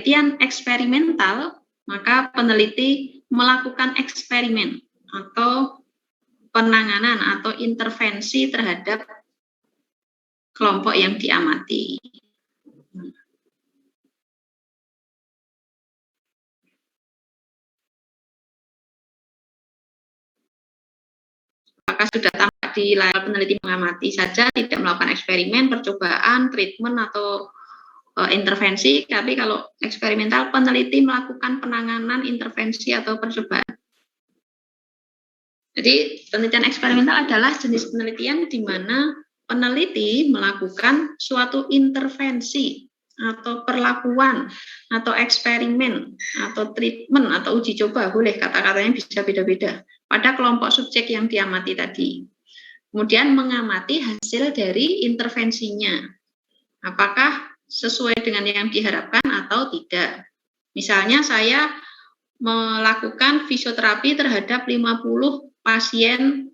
penelitian eksperimental, maka peneliti melakukan eksperimen atau penanganan atau intervensi terhadap kelompok yang diamati. Apakah sudah tampak di layar peneliti mengamati saja, tidak melakukan eksperimen, percobaan, treatment, atau intervensi, tapi kalau eksperimental peneliti melakukan penanganan, intervensi, atau percobaan. Jadi penelitian eksperimental adalah jenis penelitian di mana peneliti melakukan suatu intervensi atau perlakuan atau eksperimen atau treatment atau uji coba, boleh kata-katanya bisa beda-beda, pada kelompok subjek yang diamati tadi. Kemudian mengamati hasil dari intervensinya. Apakah sesuai dengan yang diharapkan atau tidak. Misalnya saya melakukan fisioterapi terhadap 50 pasien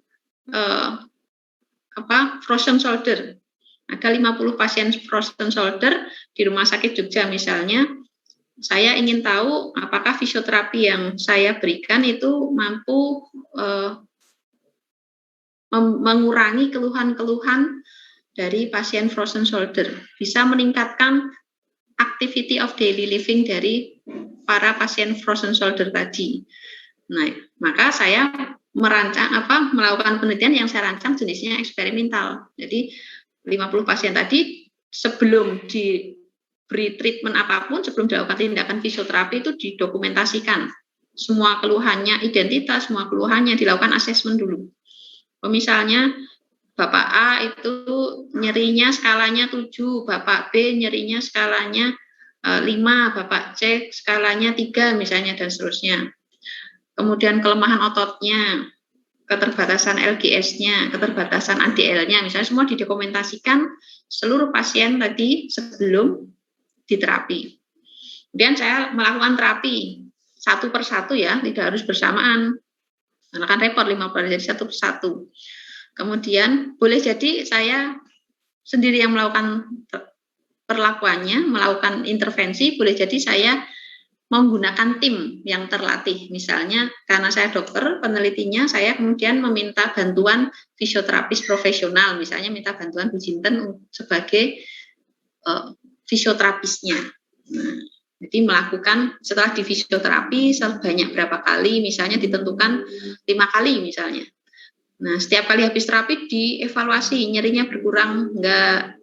frozen shoulder. Ada 50 pasien frozen shoulder di Rumah Sakit Jogja misalnya. Saya ingin tahu apakah fisioterapi yang saya berikan itu mampu mengurangi keluhan-keluhan dari pasien frozen shoulder, bisa meningkatkan activity of daily living dari para pasien frozen shoulder tadi. Nah, maka saya melakukan penelitian yang saya rancang jenisnya eksperimental. Jadi 50 pasien tadi sebelum diberi treatment apapun, sebelum dilakukan tindakan fisioterapi itu didokumentasikan. Semua keluhannya, identitas, semua keluhannya dilakukan asesmen dulu. Misalnya Bapak A itu nyerinya skalanya 7, Bapak B nyerinya skalanya 5, Bapak C skalanya 3 misalnya dan seterusnya. Kemudian kelemahan ototnya, keterbatasan LGS-nya, keterbatasan ADL-nya, misalnya semua didokumentasikan seluruh pasien tadi sebelum diterapi. Kemudian saya melakukan terapi satu persatu ya, tidak harus bersamaan. Karena kan repot 50, jadi satu persatu. Kemudian boleh jadi saya sendiri yang melakukan perlakuannya, melakukan intervensi, boleh jadi saya menggunakan tim yang terlatih. Misalnya karena saya dokter, penelitinya saya kemudian meminta bantuan fisioterapis profesional, misalnya minta bantuan Bu Jinten sebagai fisioterapisnya. Nah, jadi melakukan setelah di fisioterapi sebanyak berapa kali, misalnya ditentukan 5 kali misalnya. Nah, setiap kali habis terapi dievaluasi, nyerinya berkurang enggak,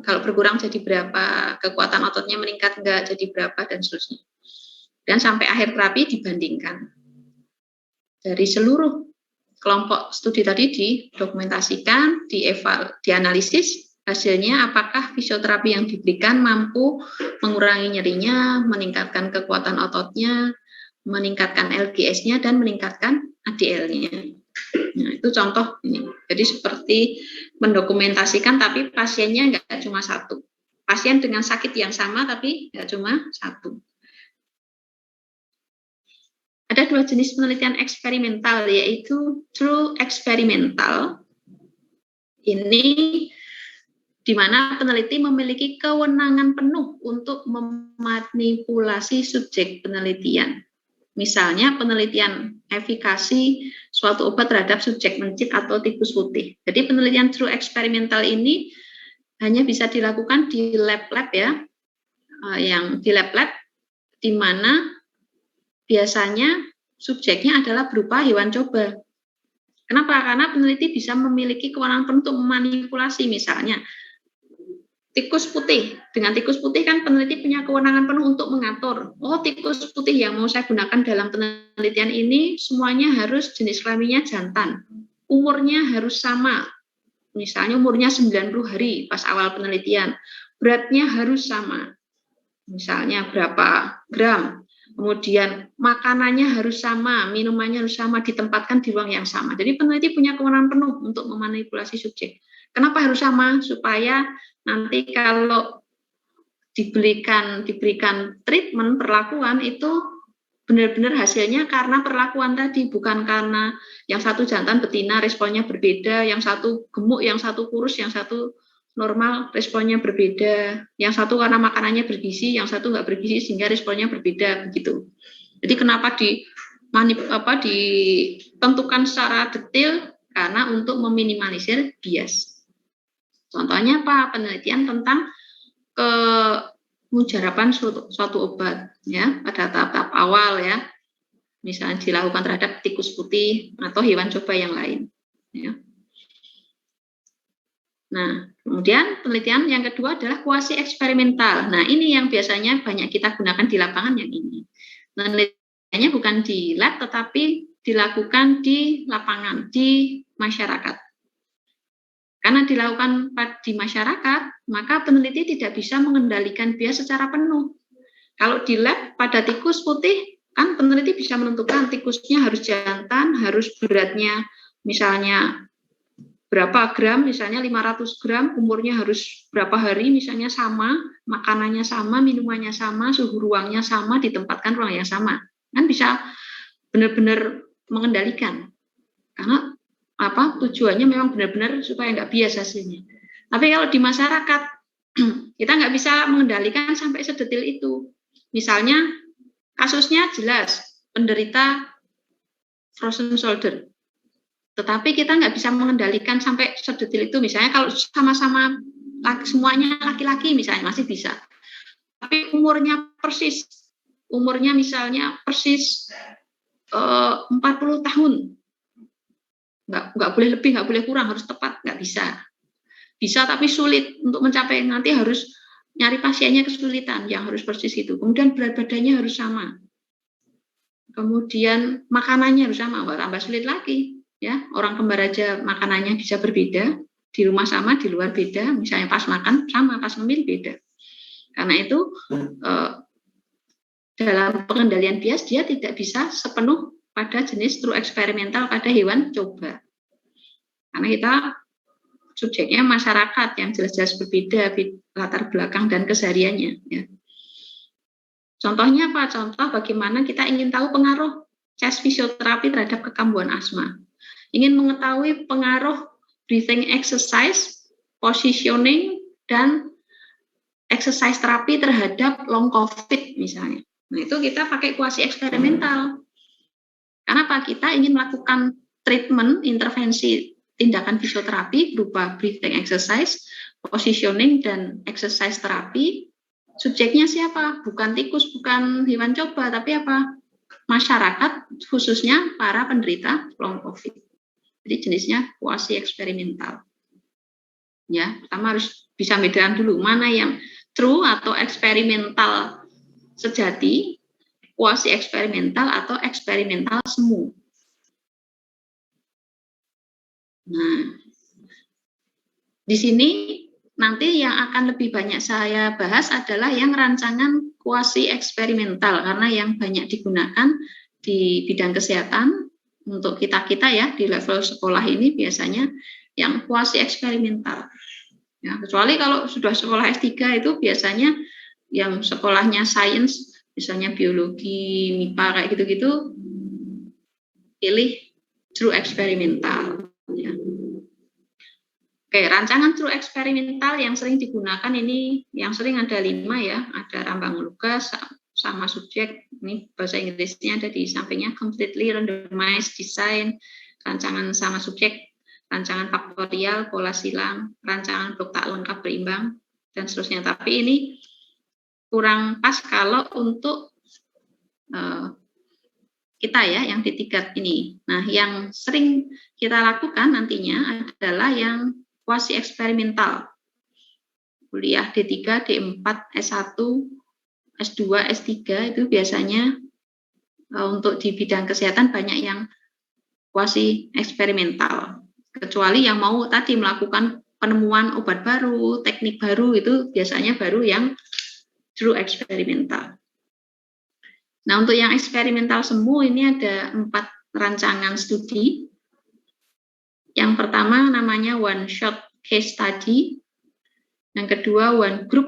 kalau berkurang jadi berapa, kekuatan ototnya meningkat enggak, jadi berapa, dan seterusnya. Dan sampai akhir terapi dibandingkan. Dari seluruh kelompok studi tadi didokumentasikan, dianalisis, hasilnya apakah fisioterapi yang diberikan mampu mengurangi nyerinya, meningkatkan kekuatan ototnya, meningkatkan LGS-nya, dan meningkatkan ADL-nya. Nah, itu contoh ini. Jadi seperti mendokumentasikan, tapi pasiennya nggak cuma satu. Pasien dengan sakit yang sama, tapi nggak cuma satu. Ada 2 jenis penelitian eksperimental, yaitu true eksperimental. Ini di mana peneliti memiliki kewenangan penuh untuk memanipulasi subjek penelitian. Misalnya penelitian efikasi suatu obat terhadap subjek mencit atau tikus putih. Jadi penelitian true eksperimental ini hanya bisa dilakukan di lab-lab ya, yang di lab-lab di mana biasanya subjeknya adalah berupa hewan coba. Kenapa? Karena peneliti bisa memiliki kewenangan penuh untuk memanipulasi, misalnya tikus putih. Dengan tikus putih kan peneliti punya kewenangan penuh untuk mengatur. Oh, tikus putih yang mau saya gunakan dalam penelitian ini semuanya harus jenis kelaminnya jantan. Umurnya harus sama. Misalnya umurnya 90 hari pas awal penelitian. Beratnya harus sama. Misalnya berapa gram. Kemudian makanannya harus sama, minumannya harus sama, ditempatkan di ruang yang sama. Jadi peneliti punya kewenangan penuh untuk memanipulasi subjek. Kenapa harus sama? Supaya nanti kalau diberikan treatment, perlakuan itu benar-benar hasilnya karena perlakuan tadi, bukan karena yang satu jantan betina responnya berbeda, yang satu gemuk, yang satu kurus, yang satu normal responnya berbeda. Yang satu karena makanannya bergizi, yang satu nggak bergizi sehingga responnya berbeda begitu. Jadi kenapa ditentukan secara detail? Karena untuk meminimalisir bias. Contohnya apa? Penelitian tentang kemujaraban suatu obat ya pada tahap-tahap awal ya. Misalnya dilakukan terhadap tikus putih atau hewan coba yang lain. Ya. Nah, kemudian penelitian yang kedua adalah kuasi eksperimental. Nah, ini yang biasanya banyak kita gunakan di lapangan yang ini. Penelitiannya bukan di lab, tetapi dilakukan di lapangan, di masyarakat. Karena dilakukan di masyarakat, maka peneliti tidak bisa mengendalikan bias secara penuh. Kalau di lab pada tikus putih, kan peneliti bisa menentukan tikusnya harus jantan, harus beratnya misalnya berapa gram, misalnya 500 gram, umurnya harus berapa hari, misalnya sama, makanannya sama, minumannya sama, suhu ruangnya sama, ditempatkan ruang yang sama. Kan bisa benar-benar mengendalikan. Karena tujuannya memang benar-benar supaya nggak bias hasilnya. Tapi kalau di masyarakat, kita nggak bisa mengendalikan sampai sedetil itu. Misalnya, kasusnya jelas, penderita frozen shoulder. Tetapi kita nggak bisa mengendalikan sampai sedetil itu. Misalnya kalau sama-sama semuanya laki-laki misalnya masih bisa. Tapi umurnya misalnya persis 40 tahun. Nggak boleh lebih, nggak boleh kurang, harus tepat, nggak bisa. Bisa tapi sulit untuk mencapai, nanti harus nyari pasiennya kesulitan yang harus persis itu. Kemudian berat badannya harus sama. Kemudian makanannya harus sama, tambah sulit lagi. Ya, orang kembar aja makanannya bisa berbeda, di rumah sama, di luar beda, misalnya pas makan sama, pas ngemil beda. Karena itu dalam pengendalian bias dia tidak bisa sepenuh pada jenis true eksperimental pada hewan coba. Karena kita subjeknya masyarakat yang jelas-jelas berbeda latar belakang dan kesehariannya. Ya. Contohnya apa? Contoh bagaimana kita ingin tahu pengaruh chest fisioterapi terhadap kekambuhan asma. Ingin mengetahui pengaruh breathing exercise, positioning, dan exercise terapi terhadap long COVID misalnya. Nah, itu kita pakai kuasi eksperimental. Karena apa? Kita ingin melakukan treatment, intervensi, tindakan fisioterapi berupa breathing exercise, positioning, dan exercise terapi. Subjeknya siapa? Bukan tikus, bukan hewan coba, tapi apa? Masyarakat, khususnya para penderita long COVID. Jadi jenisnya kuasi eksperimental. Ya, pertama harus bisa bedakan dulu mana yang true atau eksperimental sejati, kuasi eksperimental atau eksperimental semu. Nah, di sini nanti yang akan lebih banyak saya bahas adalah yang rancangan kuasi eksperimental, karena yang banyak digunakan di bidang kesehatan untuk kita-kita ya di level sekolah ini biasanya yang kuasi eksperimental. Ya, kecuali kalau sudah sekolah S3 itu biasanya yang sekolahnya sains, misalnya biologi, MIPA kayak gitu-gitu, pilih true eksperimental. Ya. Oke, rancangan true eksperimental yang sering digunakan ini, yang sering ada 5 ya, ada Rambang Lugas, sama subjek, ini bahasa Inggrisnya ada di sampingnya, completely randomized design, rancangan sama subjek, rancangan faktorial, pola silang, rancangan blok tak lengkap berimbang, dan seterusnya. Tapi ini kurang pas kalau untuk kita ya, yang di tingkat ini. Nah, yang sering kita lakukan nantinya adalah yang kuasi eksperimental. Kuliah D3, D4, S1, S2, S3 itu biasanya untuk di bidang kesehatan banyak yang kuasi eksperimental. Kecuali yang mau tadi melakukan penemuan obat baru, teknik baru, itu biasanya baru yang true eksperimental. Nah, untuk yang eksperimental semu ini ada 4 rancangan studi. Yang pertama namanya one shot case study. Yang kedua one group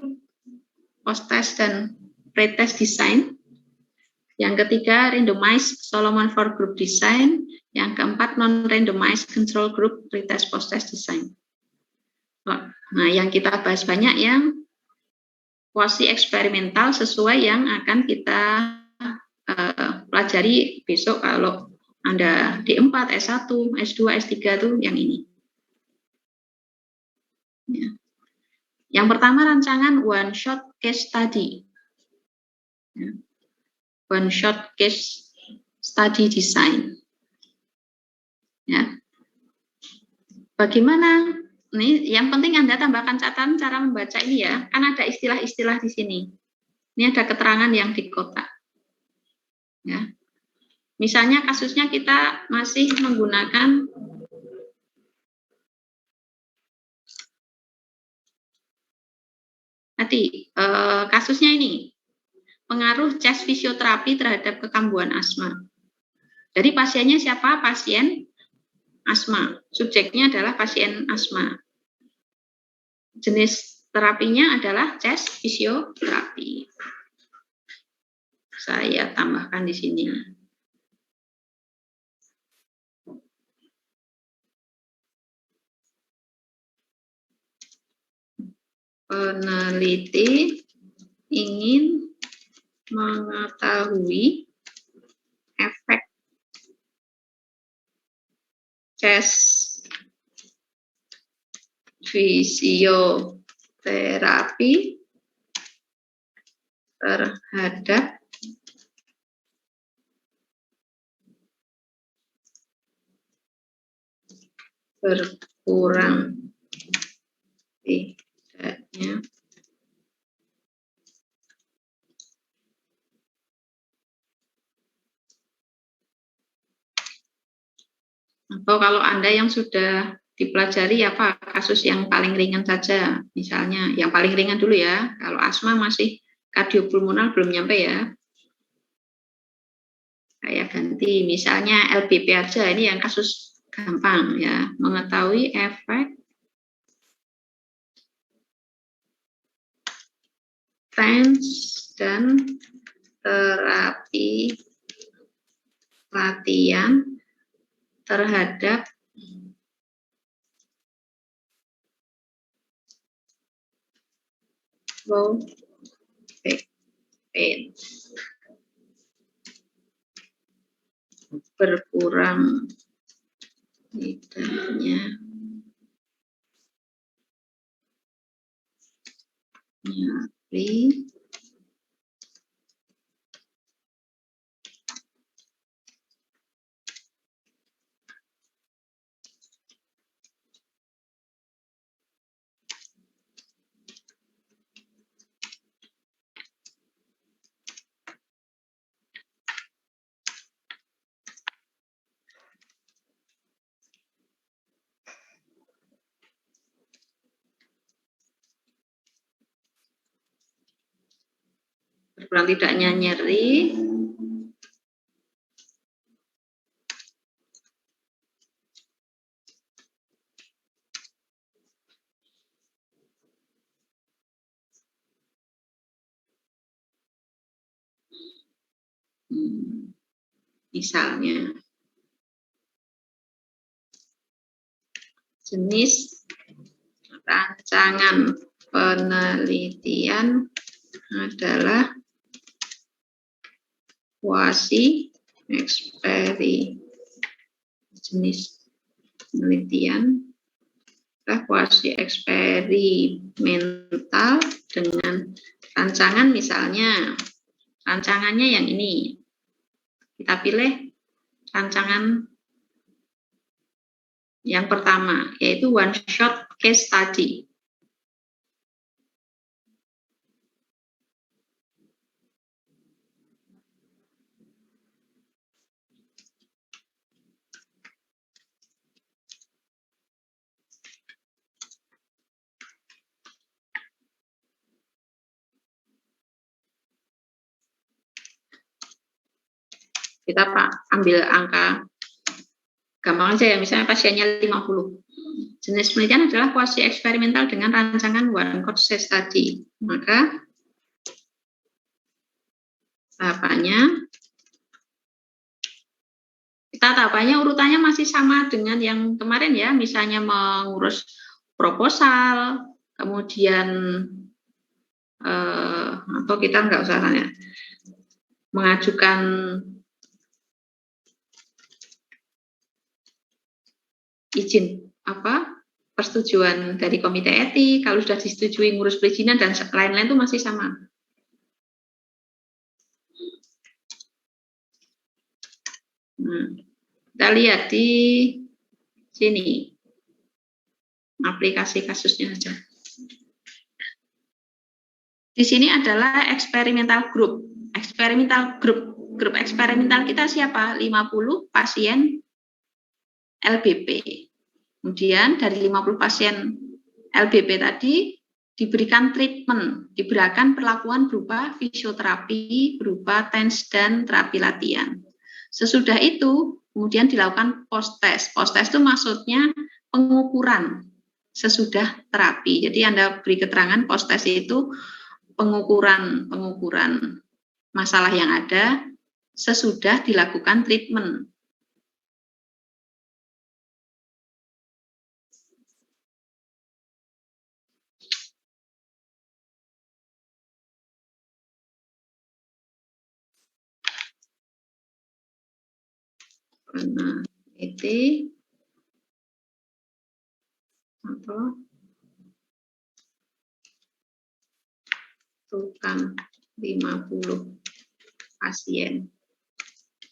post-test dan pre-test design. Yang ketiga randomized Solomon for group design. Yang keempat non-randomized control group pre-test post-test design. Nah, yang kita bahas banyak yang kuasi eksperimental sesuai yang akan kita pelajari besok kalau Anda D4, S1, S2, S3 tuh yang ini. Ya. Yang pertama rancangan one shot case study. Ya. One shot case study design. Ya. Bagaimana? Ini yang penting Anda tambahkan catatan cara membaca ini ya. Kan ada istilah-istilah di sini. Ini ada keterangan yang di kotak. Ya. Misalnya kasusnya kita masih menggunakan kasusnya ini pengaruh chest fisioterapi terhadap kekambuhan asma. Jadi pasiennya siapa? Pasien asma. Subjeknya adalah pasien asma. Jenis terapinya adalah chest fisioterapi. Saya tambahkan di sini. Peneliti ingin mengetahui efek chest fisioterapi terhadap berkurang tidaknya atau kalau Anda yang sudah dipelajari apa kasus yang paling ringan saja, misalnya yang paling ringan dulu ya, kalau asma masih kardiopulmonal belum nyampe ya, saya ganti misalnya LBP aja, ini yang kasus gampang ya, mengetahui efek TENS dan terapi latihan terhadap low back pain. Berkurang tidaknya nyeri berkurang tidaknya nyeri misalnya jenis rancangan penelitian adalah kuasi jenis penelitian adalah kuasi eksperimental dengan rancangan, misalnya rancangannya yang ini, kita pilih rancangan yang pertama, yaitu one shot case study. Kita ambil angka gampang aja ya, misalnya pasiennya 50. Jenis penelitian adalah kuasi eksperimental dengan rancangan one case study. Maka tahapannya, urutannya masih sama dengan yang kemarin ya, misalnya mengurus proposal, kemudian atau kita nggak usah tanya, mengajukan izin persetujuan dari komite etik, kalau sudah disetujui ngurus perizinan dan lain-lain itu masih sama. Kita lihat di sini aplikasi kasusnya saja. Di sini adalah eksperimental group. Grup eksperimental kita siapa? 50 pasien LBP. Kemudian dari 50 pasien LBP tadi diberikan treatment, diberikan perlakuan berupa fisioterapi, berupa TENS dan terapi latihan. Sesudah itu kemudian dilakukan post-test. Post-test itu maksudnya pengukuran sesudah terapi. Jadi Anda beri keterangan post-test itu pengukuran masalah yang ada sesudah dilakukan treatment. Peneliti atau tukang 50 pasien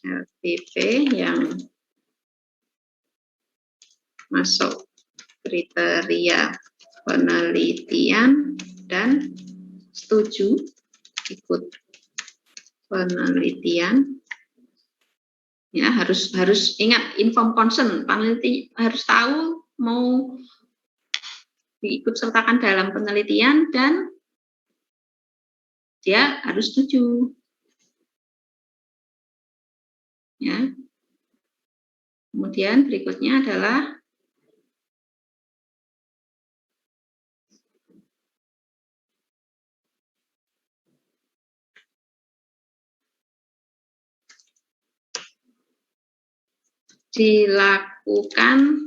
LBP yang masuk kriteria penelitian dan setuju ikut penelitian. Ya, harus ingat informed consent, peneliti harus tahu mau diikut sertakan dalam penelitian dan dia harus setuju. Ya. Kemudian berikutnya adalah dilakukan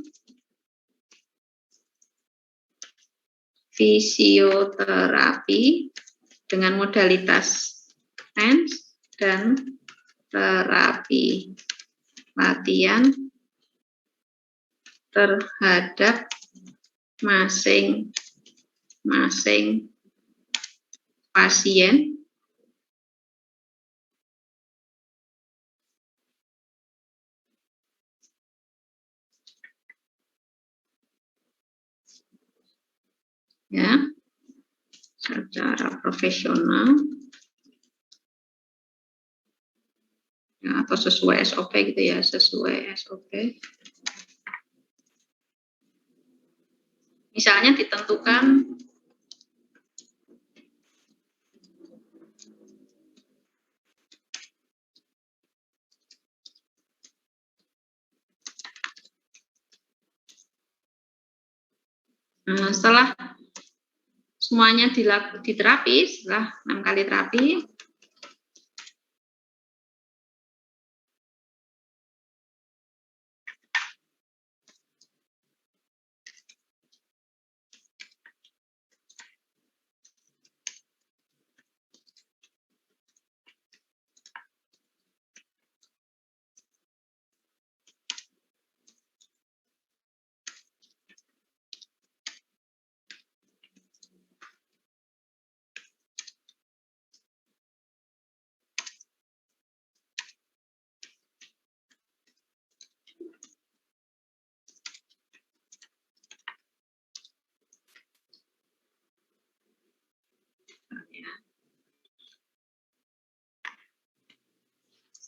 fisioterapi dengan modalitas TENS dan terapi latihan terhadap masing-masing pasien ya secara profesional ya, atau sesuai SOP gitu ya, sesuai SOP. Misalnya ditentukan setelah semuanya diterapi, setelah 6 kali terapi,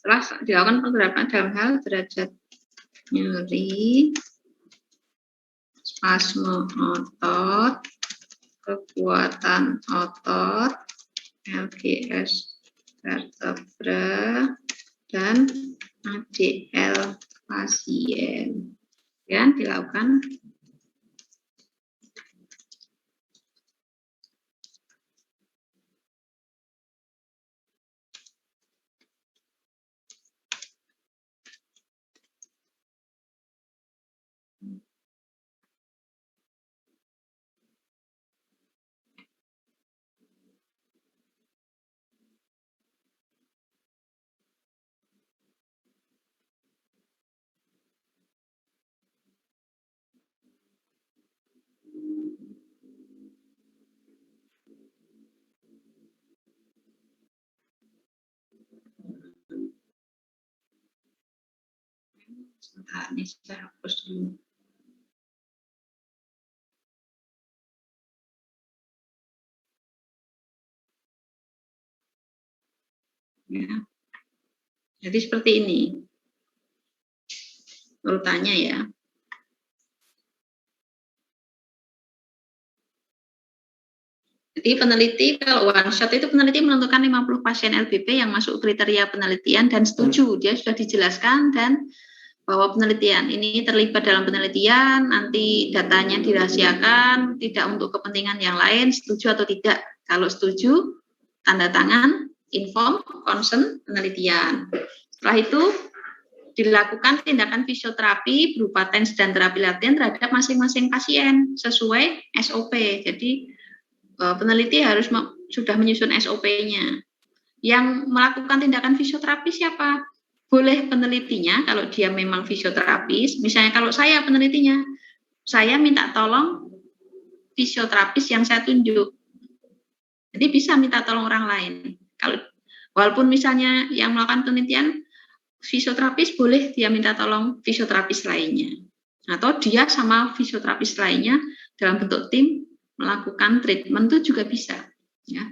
setelah dilakukan penerapan dalam hal derajat nyeri, spasme otot, kekuatan otot, LGS vertebra, dan ADL pasien. Dan dilakukan Sebentar, ini saya hapus dulu. Ya. Jadi seperti ini urutannya ya. Jadi peneliti kalau one shot itu peneliti menentukan 50 pasien LBP yang masuk kriteria penelitian dan setuju. Dia sudah dijelaskan dan bahwa penelitian ini terlibat dalam penelitian, nanti datanya dirahasiakan, tidak untuk kepentingan yang lain, setuju atau tidak. Kalau setuju, tanda tangan, inform, consent, penelitian. Setelah itu, dilakukan tindakan fisioterapi berupa TENS dan terapi latihan terhadap masing-masing pasien sesuai SOP. Jadi, peneliti harus sudah menyusun SOP-nya. Yang melakukan tindakan fisioterapi siapa? Boleh penelitinya kalau dia memang fisioterapis. Misalnya kalau saya penelitinya, saya minta tolong fisioterapis yang saya tunjuk. Jadi bisa minta tolong orang lain. Kalau walaupun misalnya yang melakukan penelitian fisioterapis, boleh dia minta tolong fisioterapis lainnya. Atau dia sama fisioterapis lainnya dalam bentuk tim melakukan treatment itu juga bisa. Ya.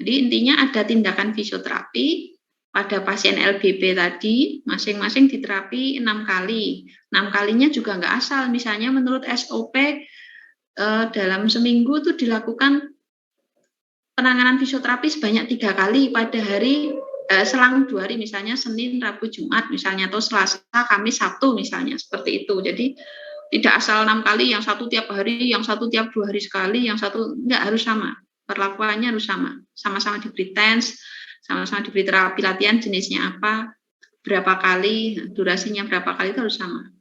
Jadi intinya ada tindakan fisioterapi pada pasien LBP tadi, masing-masing diterapi 6 kali. 6 kalinya juga nggak asal. Misalnya menurut SOP dalam seminggu itu dilakukan penanganan fisioterapi sebanyak 3 kali pada hari selang 2 hari, misalnya Senin, Rabu, Jumat, misalnya, atau Selasa, Kamis, Sabtu, misalnya, seperti itu. Jadi tidak asal 6 kali, yang satu tiap hari, yang satu tiap 2 hari sekali, yang satu enggak, harus sama. Perlakuannya harus sama. Sama-sama diberi TENS, sama-sama diberi terapi latihan, jenisnya apa, berapa kali, durasinya berapa kali, itu harus sama.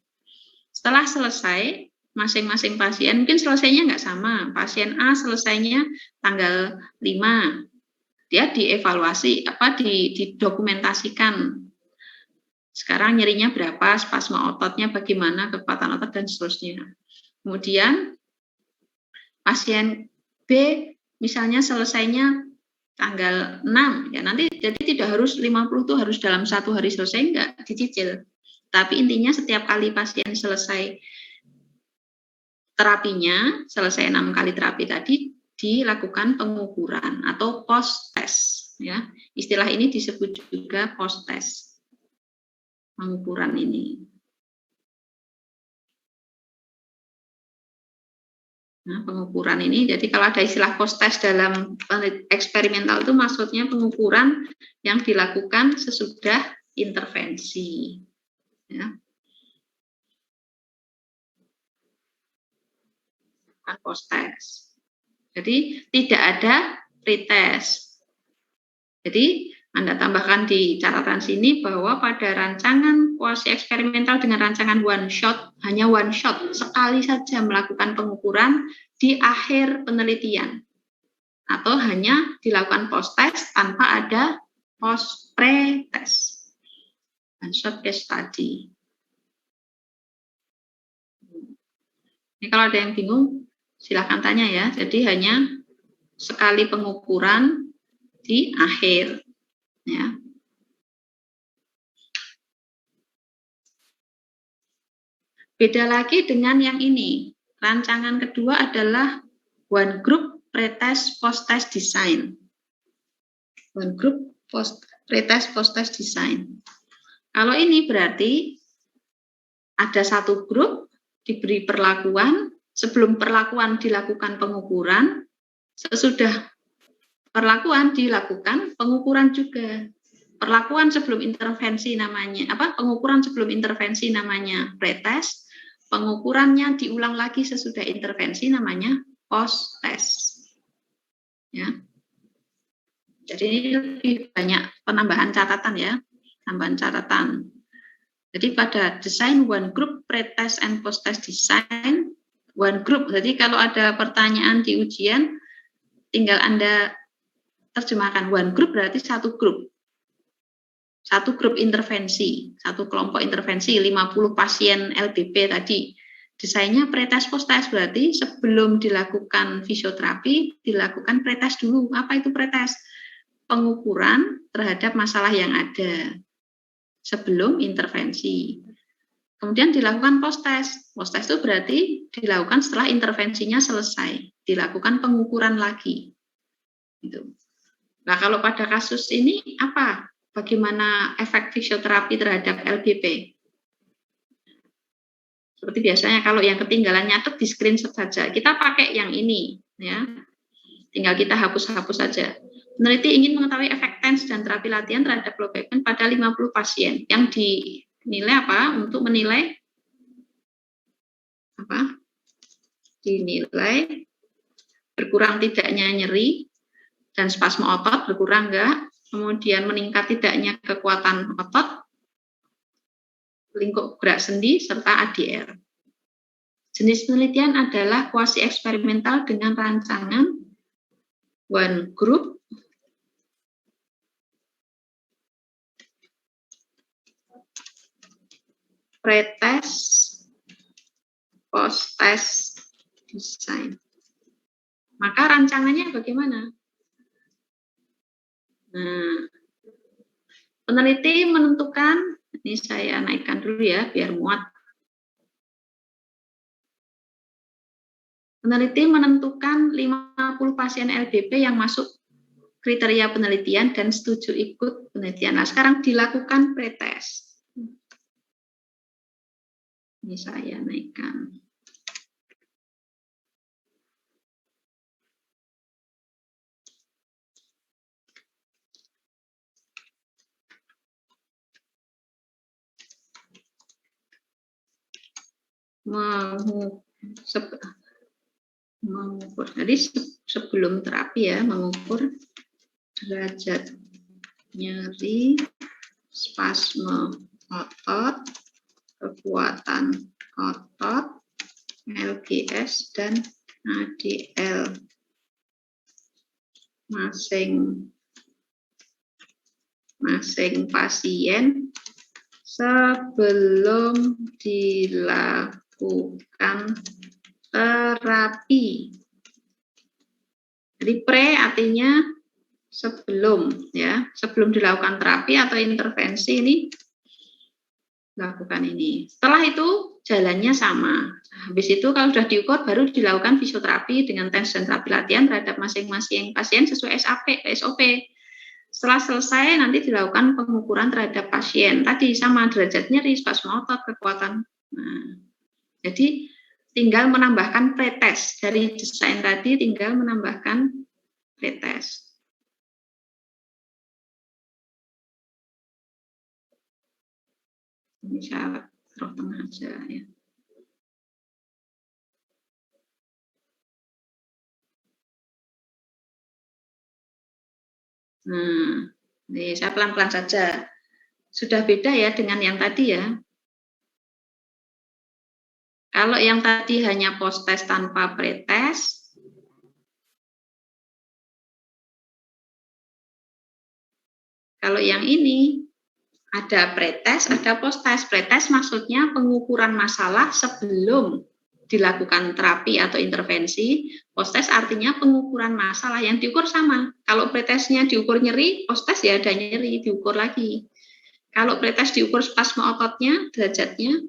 Setelah selesai, masing-masing pasien, mungkin selesainya enggak sama. Pasien A selesainya tanggal 5. Dia dievaluasi, didokumentasikan. Sekarang nyerinya berapa, spasma ototnya bagaimana, kekuatan otot, dan seterusnya. Kemudian pasien B misalnya selesainya tanggal 6, ya nanti jadi tidak harus 50 itu harus dalam 1 hari selesai, enggak, dicicil. Tapi intinya setiap kali pasien selesai terapinya, selesai 6 kali terapi tadi, dilakukan pengukuran atau post test, ya. Istilah ini disebut juga post test. Pengukuran ini. Nah, pengukuran ini, jadi kalau ada istilah post test dalam eksperimental itu maksudnya pengukuran yang dilakukan sesudah intervensi. Ya. Post test. Jadi tidak ada pretest. Jadi Anda tambahkan di catatan sini bahwa pada rancangan kuasi eksperimental dengan rancangan one shot, hanya one shot, sekali saja melakukan pengukuran di akhir penelitian. Atau hanya dilakukan post-test tanpa ada pre-test. One shot case study. Ini kalau ada yang bingung, silahkan tanya ya. Jadi hanya sekali pengukuran di akhir. Ya. Beda lagi dengan yang ini. Rancangan kedua adalah one group pretest post-test design. One group pretest post-test design. Kalau ini berarti ada satu grup diberi perlakuan, sebelum perlakuan dilakukan pengukuran, sesudah perlakuan dilakukan pengukuran juga. Perlakuan sebelum intervensi namanya pengukuran sebelum intervensi namanya pretest, pengukurannya diulang lagi sesudah intervensi namanya post test. Ya. Jadi ini lebih banyak penambahan catatan ya, tambahan catatan. Jadi pada desain one group pretest and post test design, one group. Jadi kalau ada pertanyaan di ujian, tinggal Anda terjemahkan one group berarti satu grup. Satu grup intervensi, satu kelompok intervensi, 50 pasien LBP tadi. Desainnya pretest post-test berarti sebelum dilakukan fisioterapi, dilakukan pretest dulu. Apa itu pretest? Pengukuran terhadap masalah yang ada sebelum intervensi. Kemudian dilakukan post-test. Post-test itu berarti dilakukan setelah intervensinya selesai. Dilakukan pengukuran lagi. Gitu. Nah, kalau pada kasus ini apa? Bagaimana efek fisioterapi terhadap LBP? Seperti biasanya kalau yang ketinggalan nyatet di screenshot saja. Kita pakai yang ini, ya. Tinggal kita hapus-hapus saja. Peneliti ingin mengetahui efek TENS dan terapi latihan terhadap low back pain pada 50 pasien. Yang dinilai apa? Untuk menilai apa? Dinilai berkurang tidaknya nyeri dan spasme otot, berkurang enggak? Kemudian meningkat tidaknya kekuatan otot, lingkup gerak sendi, serta ADL. Jenis penelitian adalah kuasi eksperimental dengan rancangan one group, pre-test, post-test design. Maka rancangannya bagaimana? Nah, peneliti menentukan, ini saya naikkan dulu ya, biar muat. Peneliti menentukan 50 pasien LBP yang masuk kriteria penelitian dan setuju ikut penelitian. Nah, sekarang dilakukan pretest. Ini saya naikkan. Mengukur. Jadi sebelum terapi ya, mengukur derajat nyeri, spasme otot, kekuatan otot, LGS dan ADL masing-masing pasien sebelum dilakukan terapi. Jadi pre artinya sebelum ya, sebelum dilakukan terapi atau intervensi ini lakukan ini. Setelah itu jalannya sama. Habis itu kalau sudah diukur baru dilakukan fisioterapi dengan TENS dan terapi latihan terhadap masing-masing pasien sesuai SOP. Setelah selesai nanti dilakukan pengukuran terhadap pasien. Tadi sama derajat nyeri, spasme otot, kekuatan. Nah, jadi tinggal menambahkan pretest. Dari desain tadi tinggal menambahkan pretest. Ini saya taruh tengah aja ya. Nah, ini saya pelan-pelan saja. Sudah beda ya dengan yang tadi ya. Kalau yang tadi hanya post-test tanpa pre-test, kalau yang ini ada pre-test, ada post-test. Pre-test maksudnya pengukuran masalah sebelum dilakukan terapi atau intervensi. Post-test artinya pengukuran masalah yang diukur sama. Kalau pre-testnya diukur nyeri, post-test ya ada nyeri, diukur lagi. Kalau pre-test diukur spasme ototnya, derajatnya,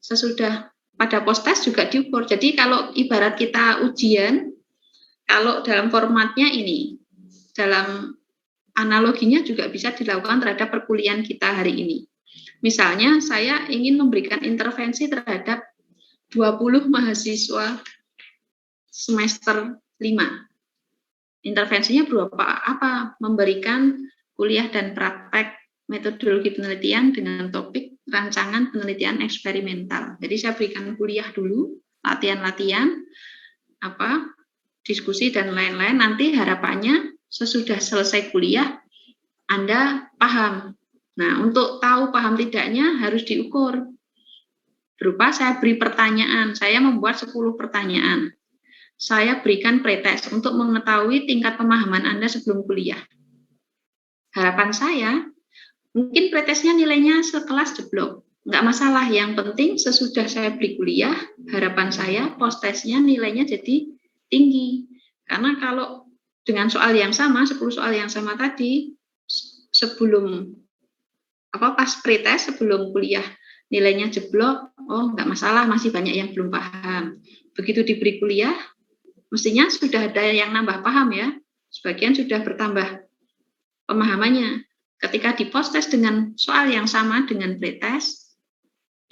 sesudah pada post-test juga diukur. Jadi kalau ibarat kita ujian, kalau dalam formatnya ini, dalam analoginya juga bisa dilakukan terhadap perkuliahan kita hari ini. Misalnya saya ingin memberikan intervensi terhadap 20 mahasiswa semester 5. Intervensinya berupa apa? Memberikan kuliah dan praktek metodologi penelitian dengan topik rancangan penelitian eksperimental. Jadi saya berikan kuliah dulu, latihan-latihan, diskusi dan lain-lain. Nanti harapannya sesudah selesai kuliah Anda paham. Nah, untuk tahu paham tidaknya harus diukur. Berupa saya beri pertanyaan, saya membuat 10 pertanyaan. Saya berikan pretest untuk mengetahui tingkat pemahaman Anda sebelum kuliah. Harapan saya, mungkin pretestnya nilainya sekelas jeblok. Enggak masalah, yang penting sesudah saya beri kuliah, harapan saya post-testnya nilainya jadi tinggi. Karena kalau dengan soal yang sama, 10 soal yang sama tadi, sebelum pas pretest, sebelum kuliah nilainya jeblok, oh nggak masalah, masih banyak yang belum paham. Begitu diberi kuliah, mestinya sudah ada yang nambah paham ya, sebagian sudah bertambah pemahamannya. Ketika di post test dengan soal yang sama dengan pretest,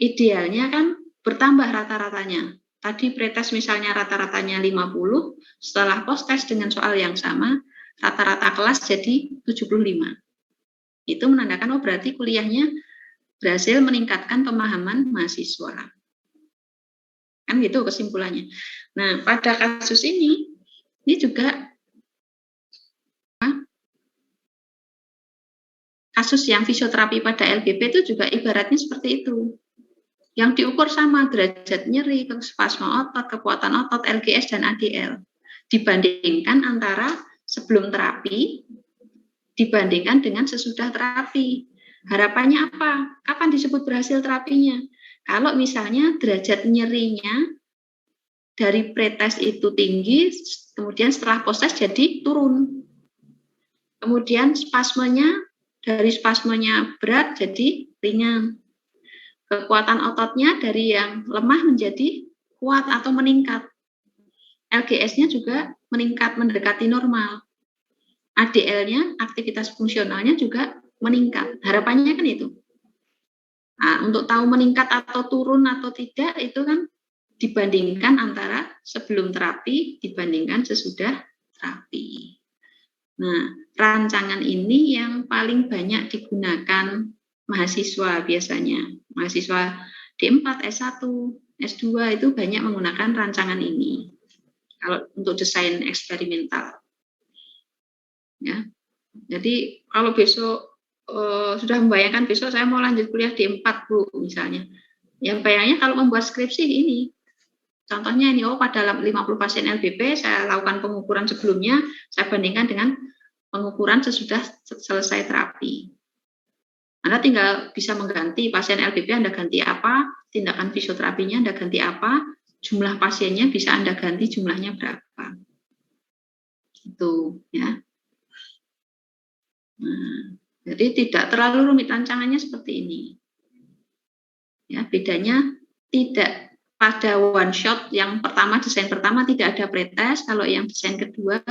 idealnya kan bertambah rata-ratanya. Tadi pretest misalnya rata-ratanya 50, setelah post test dengan soal yang sama, rata-rata kelas jadi 75. Itu menandakan, oh berarti kuliahnya berhasil meningkatkan pemahaman mahasiswa. Kan gitu kesimpulannya. Nah, pada kasus ini juga kasus yang fisioterapi pada LBP itu juga ibaratnya seperti itu. Yang diukur sama derajat nyeri, spasma otot, kekuatan otot, LGS dan ADL. Dibandingkan antara sebelum terapi dibandingkan dengan sesudah terapi. Harapannya apa? Kapan disebut berhasil terapinya? Kalau misalnya derajat nyerinya dari pretest itu tinggi, kemudian setelah posttest jadi turun. Kemudian spasmenya dari spasmenya berat jadi ringan. Kekuatan ototnya dari yang lemah menjadi kuat atau meningkat. LGS-nya juga meningkat mendekati normal. ADL-nya, aktivitas fungsionalnya juga meningkat. Harapannya kan itu. Nah, untuk tahu meningkat atau turun atau tidak itu kan dibandingkan antara sebelum terapi dibandingkan sesudah terapi. Nah, rancangan ini yang paling banyak digunakan mahasiswa biasanya. Mahasiswa D4, S1, S2 itu banyak menggunakan rancangan ini. Kalau untuk desain eksperimental. Ya. Jadi kalau besok sudah membayangkan besok saya mau lanjut kuliah D4 Bu misalnya. Ya bayangnya kalau membuat skripsi ini. Contohnya ini, oh pada 50 pasien LBP saya lakukan pengukuran sebelumnya, saya bandingkan dengan pengukuran sesudah selesai terapi. Anda tinggal bisa mengganti pasien LBP, Anda ganti apa, tindakan fisioterapinya Anda ganti apa, jumlah pasiennya bisa Anda ganti jumlahnya berapa. Itu ya. Nah, jadi tidak terlalu rumit rancangannya seperti ini. Ya, bedanya tidak pada one shot yang pertama, desain pertama tidak ada pretest, kalau yang desain kedua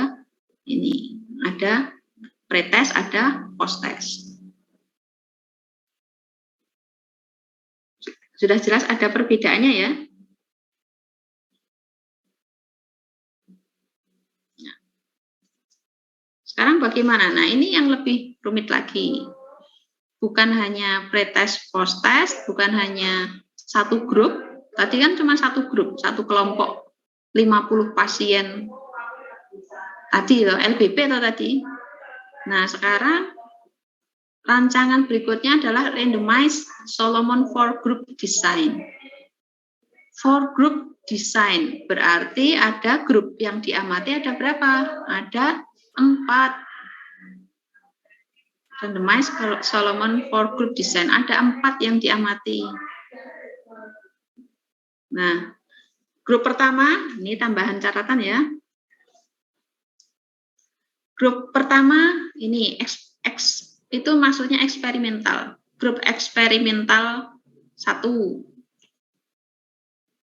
ini ada pretest, ada post-test. Sudah jelas ada perbedaannya ya. Sekarang bagaimana? Nah, ini yang lebih rumit lagi. Bukan hanya pretest, post-test, bukan hanya satu grup. Tadi kan cuma satu grup, satu kelompok, 50 pasien. Tadi loh, LBP atau tadi. Nah, sekarang rancangan berikutnya adalah randomized Solomon 4 group design. 4 group design berarti ada grup yang diamati ada berapa? Ada 4. Randomized Solomon 4 group design ada 4 yang diamati. Nah, grup pertama ini tambahan catatan ya. Grup pertama ini itu maksudnya eksperimental. Grup eksperimental 1.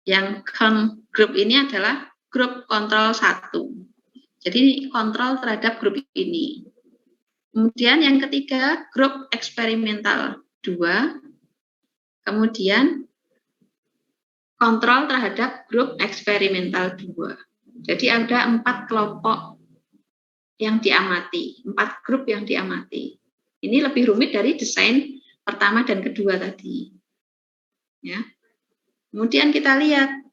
Yang grup ini adalah grup kontrol 1. Jadi kontrol terhadap grup ini. Kemudian yang ketiga, grup eksperimental 2. Kemudian kontrol terhadap grup eksperimental 2. Jadi ada 4 kelompok yang diamati, 4 grup yang diamati. Ini lebih rumit dari desain pertama dan kedua tadi. Ya. Kemudian kita lihat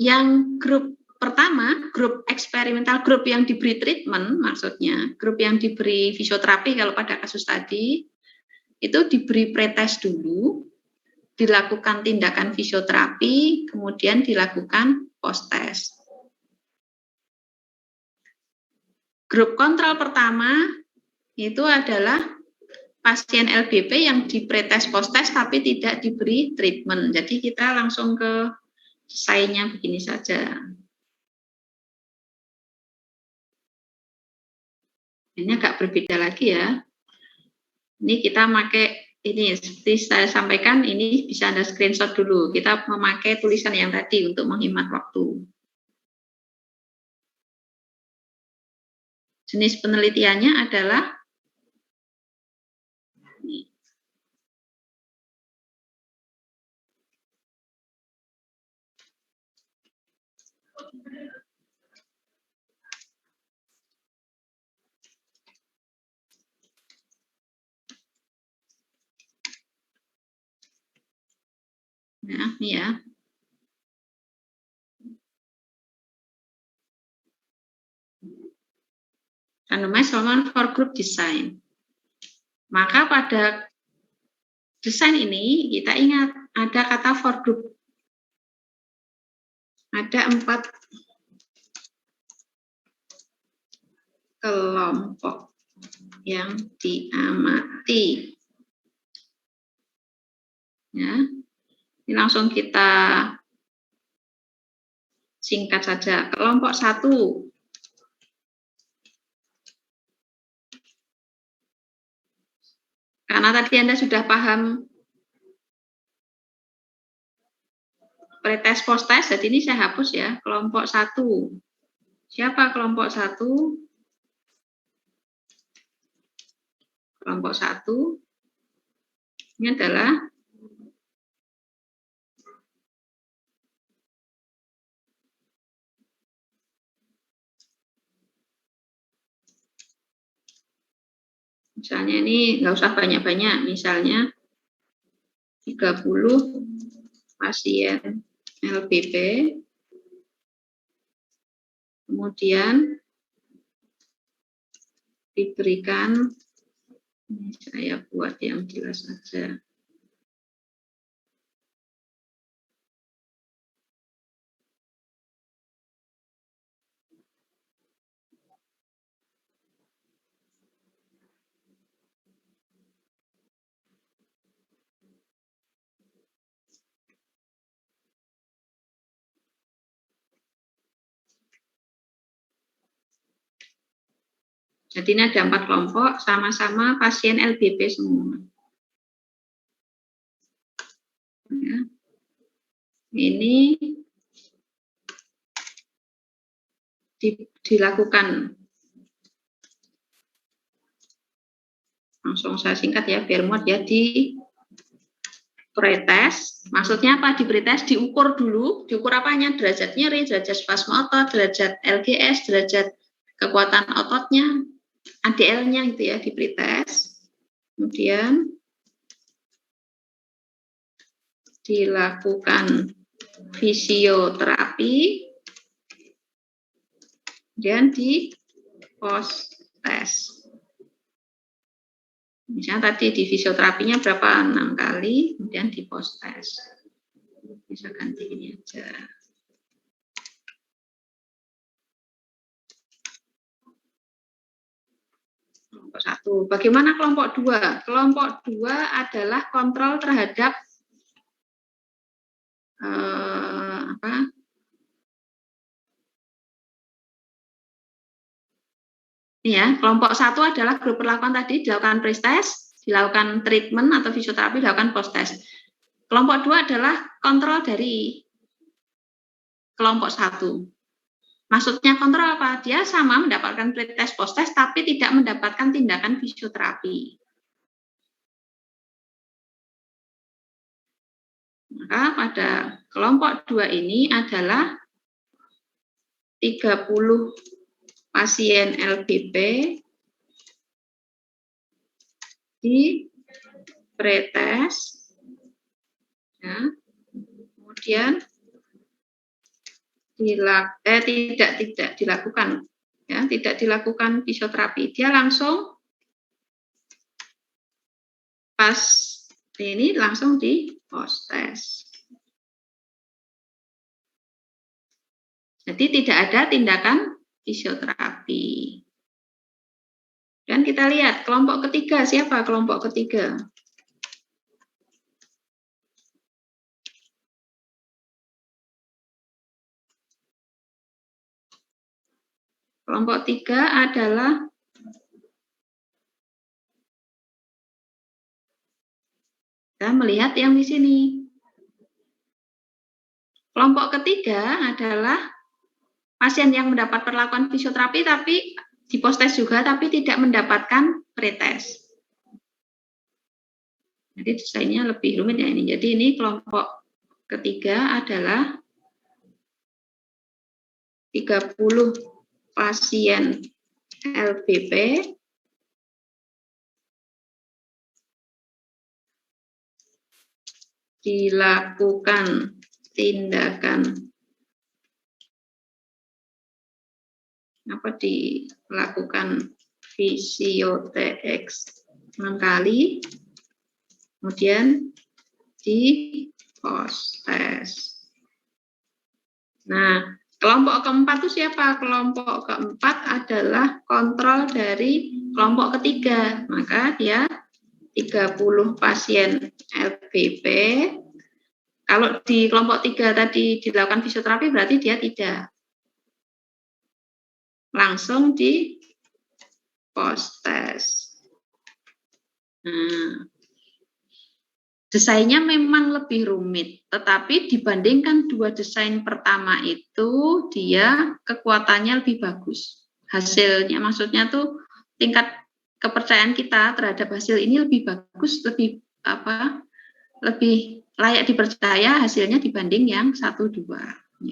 yang grup pertama, grup eksperimental, grup yang diberi treatment, maksudnya grup yang diberi fisioterapi kalau pada kasus tadi, itu diberi pretest dulu, dilakukan tindakan fisioterapi, kemudian dilakukan post-test. Grup kontrol pertama itu adalah pasien LBP yang di pretest post-test tapi tidak diberi treatment. Jadi kita langsung ke desainnya begini saja. Ini agak berbeda lagi ya. Ini kita pakai ini seperti saya sampaikan, ini bisa Anda screenshot dulu. Kita memakai tulisan yang tadi untuk menghemat waktu. Jenis penelitiannya adalah ini. Nah, ini ya. Randomized Solomon for Group Design. Maka pada desain ini kita ingat ada kata for group. Ada 4 kelompok yang diamati. Ya, ini langsung kita singkat saja. Kelompok 1. Karena tadi Anda sudah paham pretest posttest, jadi ini saya hapus ya. Kelompok 1. Siapa kelompok 1? Kelompok 1 ini adalah misalnya ini nggak usah banyak-banyak, misalnya 30 pasien LPP, kemudian diberikan, ini saya buat yang jelas saja. Jadi ini ada 4 kelompok, sama-sama pasien LBP semua. Ya. Ini dilakukan, langsung saya singkat ya, biar muat ya, di pretest. Maksudnya apa di pretest? Diukur dulu, diukur apanya? Derajat nyeri, derajat spasme otot, derajat LGS, derajat kekuatan ototnya, ADL-nya gitu ya, di pretest. Kemudian dilakukan fisioterapi, dan di post test. Misalnya tadi di fisioterapinya berapa? 6 kali, kemudian di post test. Bisa ganti ini aja. Kelompok 1. Bagaimana kelompok 2? Kelompok 2 adalah kontrol terhadap ini ya, kelompok 1 adalah grup perlakuan tadi dilakukan pre-test, dilakukan treatment atau fisioterapi, dilakukan post-test. Kelompok 2 adalah kontrol dari kelompok 1. Maksudnya kontrol apa? Dia sama mendapatkan pre-test, post-test, tapi tidak mendapatkan tindakan fisioterapi. Maka pada kelompok 2 ini adalah 30 pasien LBP di pretest, ya. Kemudian tidak dilakukan, ya, tidak dilakukan fisioterapi. Dia langsung pas ini langsung di post test. Jadi tidak ada tindakan fisioterapi. Dan kita lihat kelompok ketiga, siapa kelompok ketiga? Kelompok 3 adalah Kita melihat yang di sini. Kelompok ketiga adalah pasien yang mendapat perlakuan fisioterapi tapi di post-test juga tapi tidak mendapatkan pretest. Jadi desainnya lebih rumit ya ini. Jadi ini kelompok ketiga adalah 30 pasien LBP dilakukan tindakan dilakukan visio-TX 6 kali, kemudian di post-test. Nah, kelompok keempat itu siapa? Kelompok keempat adalah kontrol dari kelompok ketiga. Maka dia 30 pasien LBP. Kalau di kelompok 3 tadi dilakukan fisioterapi berarti dia tidak. Langsung di post-test. Nah, desainnya memang lebih rumit, tetapi dibandingkan dua desain pertama itu dia kekuatannya lebih bagus. Hasilnya maksudnya tuh tingkat kepercayaan kita terhadap hasil ini lebih bagus, lebih layak dipercaya hasilnya dibanding yang 1, 2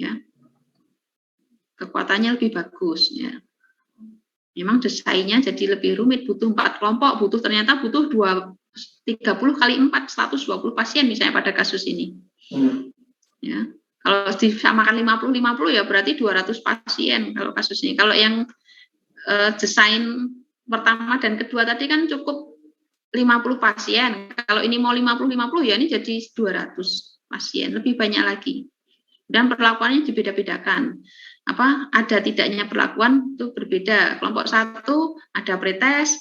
ya. Kekuatannya lebih bagus ya. Memang desainnya jadi lebih rumit, butuh 4 kelompok, ternyata butuh 30 kali 4, 120 pasien misalnya pada kasus ini. Ya. Kalau disamakan 50-50 ya berarti 200 pasien kalau kasus ini. Kalau yang desain pertama dan kedua tadi kan cukup 50 pasien. Kalau ini mau 50-50 ya ini jadi 200 pasien, lebih banyak lagi. Dan perlakuannya dibeda-bedakan. Ada tidaknya perlakuan itu berbeda. Kelompok 1 ada pretest,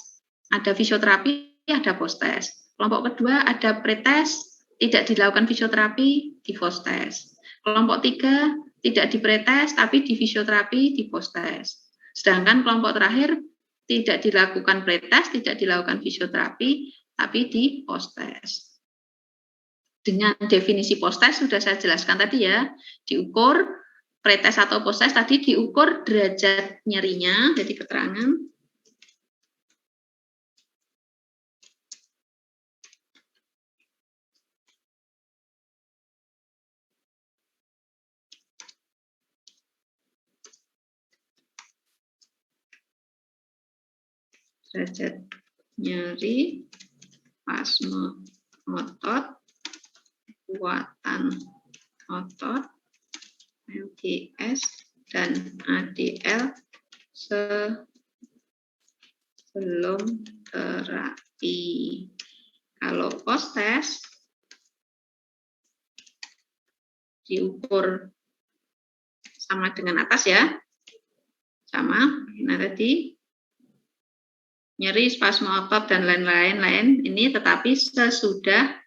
ada fisioterapi, ada post-test. Kelompok kedua ada pretest, tidak dilakukan fisioterapi, di post-test. Kelompok 3 tidak di pretest, tapi di fisioterapi, di post-test. Sedangkan kelompok terakhir tidak dilakukan pretest, tidak dilakukan fisioterapi, tapi di post-test. Dengan definisi post-test sudah saya jelaskan tadi ya, diukur pretest atau post-test tadi diukur derajat nyerinya, jadi keterangan. Derajat nyeri, spasme otot, kekuatan otot, LGS dan ADL sebelum terapi. Kalau post-test diukur sama dengan atas ya, sama. Nah tadi nyeri, spasme otot dan lain-lain ini, tetapi sesudah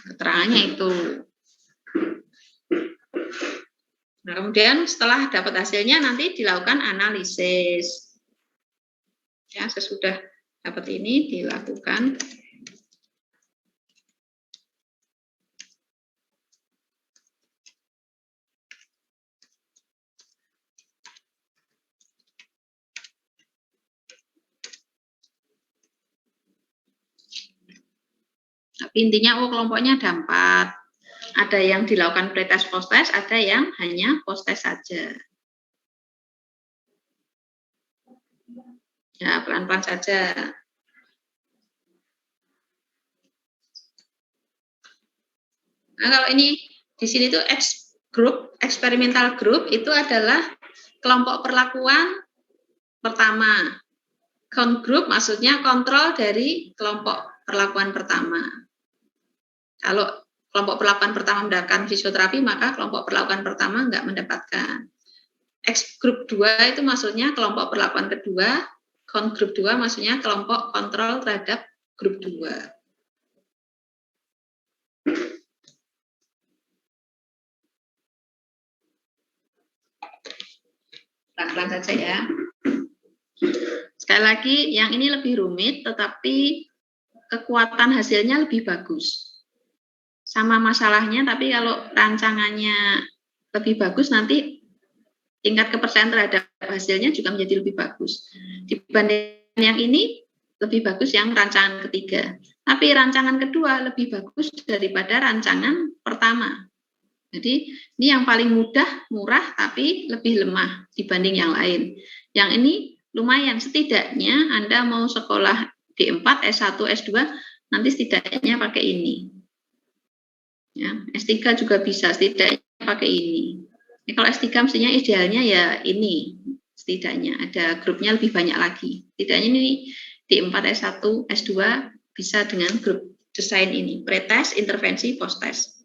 keterangannya itu. Nah, kemudian setelah dapat hasilnya nanti dilakukan analisis. Ya, sesudah dapat ini dilakukan tapi intinya kelompoknya ada 4. Ada yang dilakukan pretest post-test, ada yang hanya post-test saja. Ya, pelan-pelan saja. Nah, kalau ini di sini tuh eksperimental group itu adalah kelompok perlakuan pertama. Count group maksudnya kontrol dari kelompok perlakuan pertama. Kalau kelompok perlakuan pertama mendapatkan fisioterapi, maka kelompok perlakuan pertama enggak mendapatkan. X group 2 itu maksudnya kelompok perlakuan kedua, count group 2 maksudnya kelompok kontrol terhadap grup 2. Pelan-pelan saja ya. Sekali lagi, yang ini lebih rumit, tetapi kekuatan hasilnya lebih bagus. Sama masalahnya, tapi kalau rancangannya lebih bagus, nanti tingkat kepercayaan terhadap hasilnya juga menjadi lebih bagus. Dibanding yang ini, lebih bagus yang rancangan ketiga. Tapi rancangan kedua lebih bagus daripada rancangan pertama. Jadi ini yang paling mudah, murah, tapi lebih lemah dibanding yang lain. Yang ini lumayan, setidaknya Anda mau sekolah D4, S1, S2, nanti setidaknya pakai ini. Ya, S3 juga bisa, setidaknya pakai ini. Ya, kalau S3 mestinya idealnya ya ini, setidaknya ada grupnya lebih banyak lagi. Setidaknya ini D4, S1, S2 bisa dengan grup desain ini, pretest, intervensi, post-test.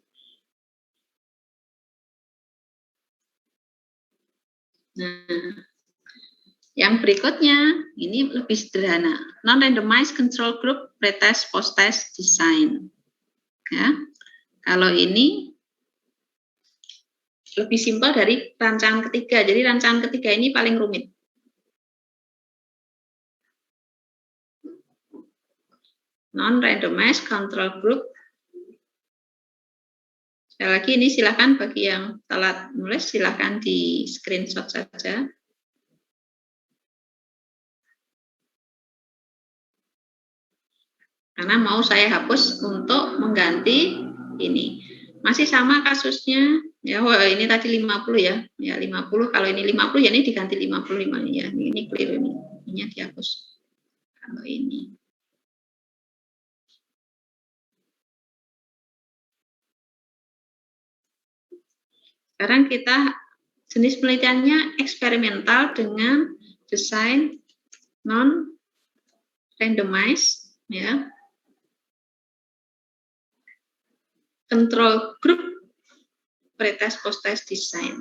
Nah, yang berikutnya ini lebih sederhana, non-randomized control group, pretest, post-test, design. Ya, kalau ini lebih simpel dari rancangan ketiga, jadi rancangan ketiga ini paling rumit. Non-randomized control group. Sekali lagi ini silakan bagi yang telat nulis, silakan di screenshot saja. Karena mau saya hapus untuk mengganti ini. Masih sama kasusnya, ya ini tadi 50 ya. Ya 50, kalau ini 50 ya ini diganti 55 ya. Ini clear ini. Ini dihapus. Kalau ini. Sekarang kita jenis penelitiannya eksperimental dengan desain non randomized ya. Control group, pretest, post-test, design.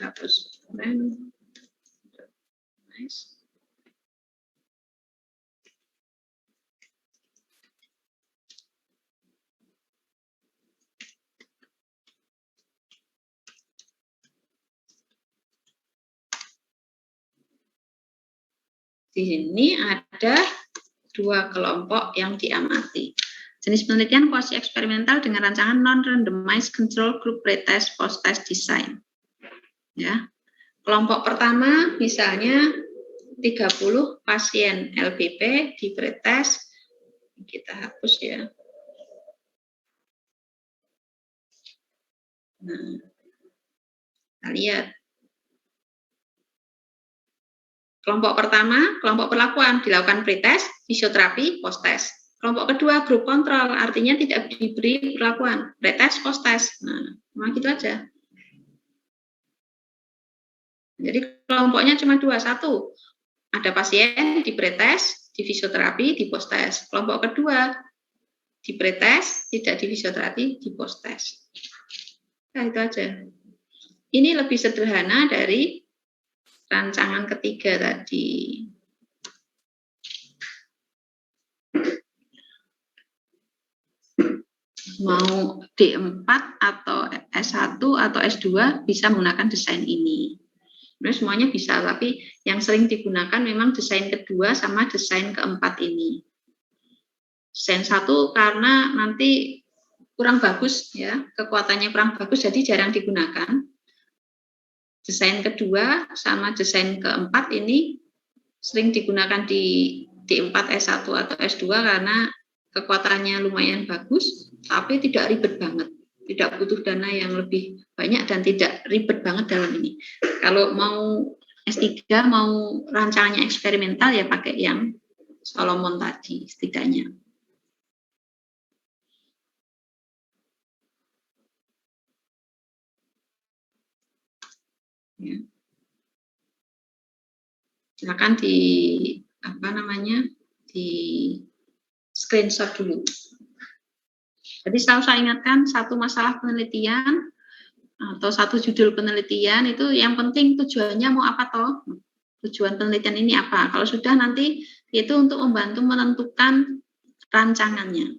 Hapus. Nice. Di sini ada dua kelompok yang diamati. Jenis penelitian kuasi eksperimental dengan rancangan non-randomized control group pretest post-test design. Ya. Kelompok pertama misalnya 30 pasien LPP di pretest. Kita hapus ya. Nah, kita lihat. Kelompok pertama, kelompok perlakuan dilakukan pretest, fisioterapi, post-test. Kelompok kedua, grup kontrol, artinya tidak diberi perlakuan, pretest, post-test. Nah, cuma gitu aja. Jadi kelompoknya cuma dua, satu, ada pasien di pretest, di fisioterapi, di post-test. Kelompok kedua, di pretest, tidak di fisioterapi, di post-test. Nah, itu aja. Ini lebih sederhana dari rancangan ketiga tadi. Mau D4 atau S1 atau S2 bisa menggunakan desain ini. Sebenarnya semuanya bisa, tapi yang sering digunakan memang desain kedua sama desain keempat ini. Desain 1 karena nanti kurang bagus ya, kekuatannya kurang bagus jadi jarang digunakan. Desain kedua sama desain keempat ini sering digunakan di D4, S1 atau S2 karena kekuatannya lumayan bagus, tapi tidak ribet banget. Tidak butuh dana yang lebih banyak dan tidak ribet banget dalam ini. Kalau mau S3, mau rancangannya eksperimental ya pakai yang Solomon tadi setidaknya. Ya. Silakan di di screenshot dulu. Jadi selalu saya ingatkan satu masalah penelitian atau satu judul penelitian itu yang penting tujuannya mau apa toh? Tujuan penelitian ini apa? Kalau sudah nanti itu untuk membantu menentukan rancangannya.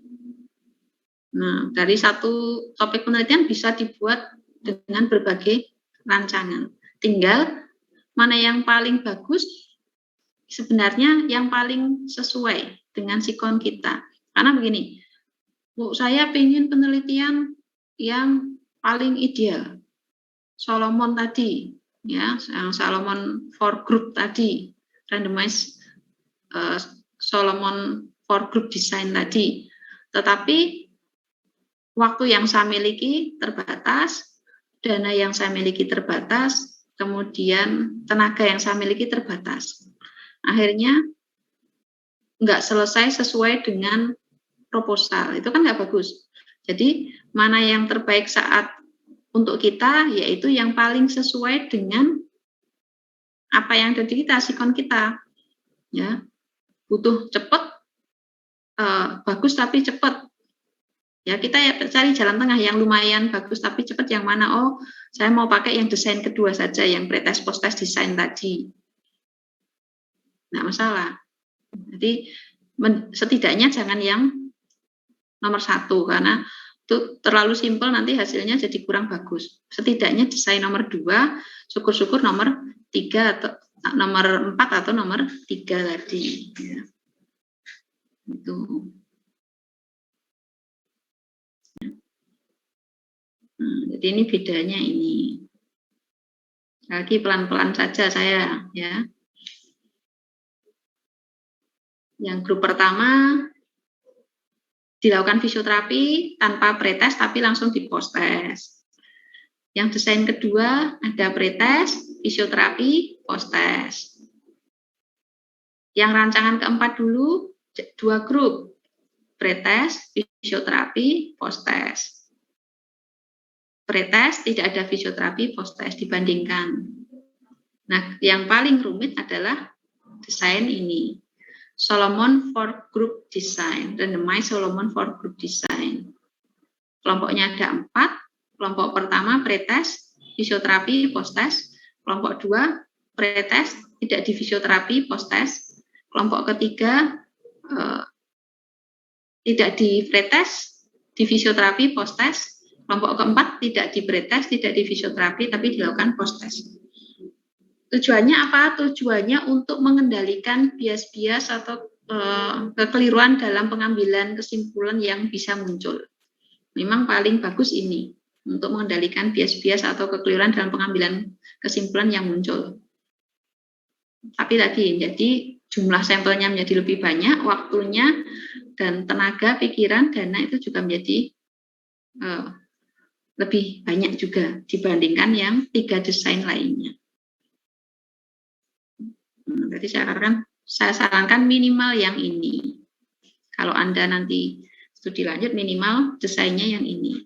Nah, dari satu topik penelitian bisa dibuat dengan berbagai rancangan. Tinggal mana yang paling bagus, sebenarnya yang paling sesuai dengan sikon kita. Karena begini, Bu, saya ingin penelitian yang paling ideal. Solomon tadi, ya, yang Solomon for group tadi, randomized Solomon for group design tadi. Tetapi waktu yang saya miliki terbatas, dana yang saya miliki terbatas, kemudian tenaga yang saya miliki terbatas. Akhirnya nggak selesai sesuai dengan proposal, itu kan nggak bagus. Jadi mana yang terbaik saat untuk kita, yaitu yang paling sesuai dengan apa yang ada di kita, sikon kita. Ya, butuh cepat, bagus tapi cepat. Ya, kita ya cari jalan tengah yang lumayan bagus tapi cepat yang mana? Oh, saya mau pakai yang desain kedua saja, yang pretest post-test desain tadi. Nggak masalah. Jadi setidaknya jangan yang nomor 1, karena itu terlalu simpel, nanti hasilnya jadi kurang bagus. Setidaknya desain nomor 2, syukur-syukur nomor 3 atau nomor 4 atau nomor 3 tadi. Ya. Itu. Jadi ini bedanya ini. Lagi pelan-pelan saja saya, ya. Yang grup pertama dilakukan fisioterapi tanpa pretest tapi langsung di post-test. Yang desain kedua ada pretest, fisioterapi, post-test. Yang rancangan keempat dulu 2 grup, pretest, fisioterapi, post-test. Pretest tidak ada fisioterapi, post-test dibandingkan. Nah, yang paling rumit adalah desain ini. Solomon for group design, randomized Solomon for group design. Kelompoknya ada 4. Kelompok pertama pretest, fisioterapi, post-test. Kelompok 2 pretest, tidak di fisioterapi, post-test. Kelompok ketiga tidak di pretest, di fisioterapi, post-test. Kelompok keempat tidak di pretest, tidak di fisioterapi, tapi dilakukan post-test. Tujuannya apa? Tujuannya untuk mengendalikan bias-bias atau kekeliruan dalam pengambilan kesimpulan yang bisa muncul. Memang paling bagus ini untuk mengendalikan bias-bias atau kekeliruan dalam pengambilan kesimpulan yang muncul. Tapi tadi, jadi jumlah sampelnya menjadi lebih banyak, waktunya dan tenaga, pikiran, dana itu juga menjadi lebih banyak juga dibandingkan yang 3 desain lainnya. Jadi saya sarankan minimal yang ini. Kalau Anda nanti studi lanjut, minimal desainnya yang ini.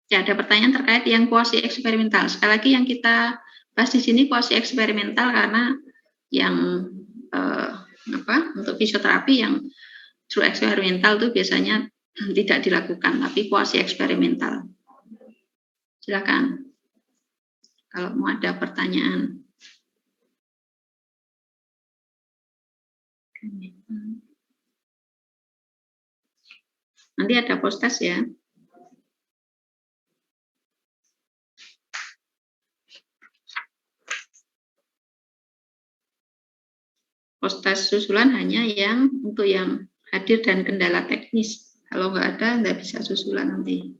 Ya, ada pertanyaan terkait yang kuasi eksperimental. Sekali lagi yang kita bahas di sini kuasi eksperimental karena yang untuk fisioterapi yang true eksperimental itu biasanya tidak dilakukan, tapi kuasi eksperimental. Silakan. Kalau mau ada pertanyaan. Nanti ada post-test ya. Post-test susulan hanya yang untuk yang hadir dan kendala teknis. Kalau nggak ada, nggak bisa susulan nanti.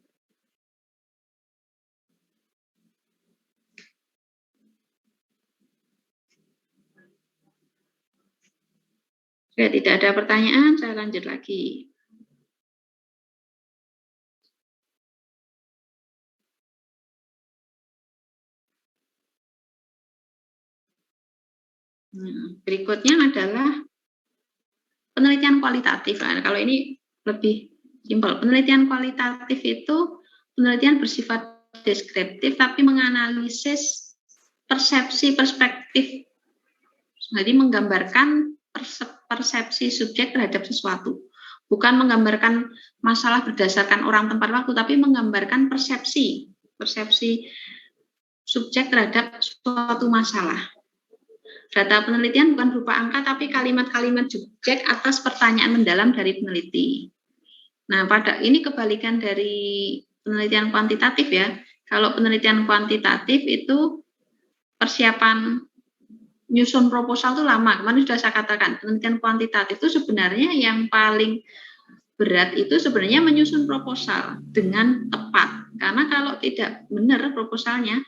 Oke, tidak ada pertanyaan, saya lanjut lagi. Berikutnya adalah penelitian kualitatif. Nah, kalau ini lebih simpel. Penelitian kualitatif itu penelitian bersifat deskriptif tapi menganalisis persepsi perspektif. Jadi menggambarkan persepsi subjek terhadap sesuatu. Bukan menggambarkan masalah berdasarkan orang, tempat, waktu, tapi menggambarkan persepsi subjek terhadap suatu masalah. Data penelitian bukan berupa angka, tapi kalimat-kalimat subjek atas pertanyaan mendalam dari peneliti. Nah, ini kebalikan dari penelitian kuantitatif ya. Kalau penelitian kuantitatif itu persiapan nyusun proposal itu lama. Kemarin sudah saya katakan, penelitian kuantitatif itu sebenarnya yang paling berat itu sebenarnya menyusun proposal dengan tepat. Karena kalau tidak benar proposalnya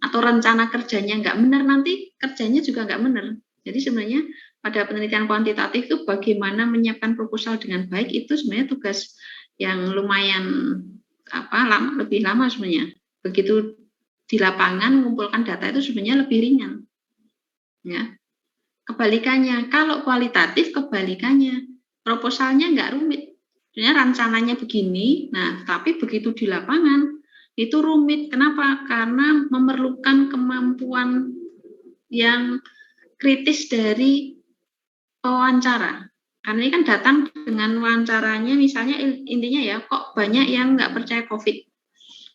atau rencana kerjanya nggak benar, nanti kerjanya juga nggak benar. Jadi sebenarnya pada penelitian kuantitatif itu bagaimana menyiapkan proposal dengan baik itu sebenarnya tugas yang lumayan lebih lama sebenarnya. Begitu di lapangan mengumpulkan data itu sebenarnya lebih ringan. Ya. Kebalikannya, kalau kualitatif kebalikannya, proposalnya nggak rumit. Sebenarnya rencananya begini, nah tapi begitu di lapangan itu rumit. Kenapa? Karena memerlukan kemampuan yang kritis dari pewawancara. Karena ini kan datang dengan wawancaranya, misalnya intinya ya, kok banyak yang nggak percaya COVID.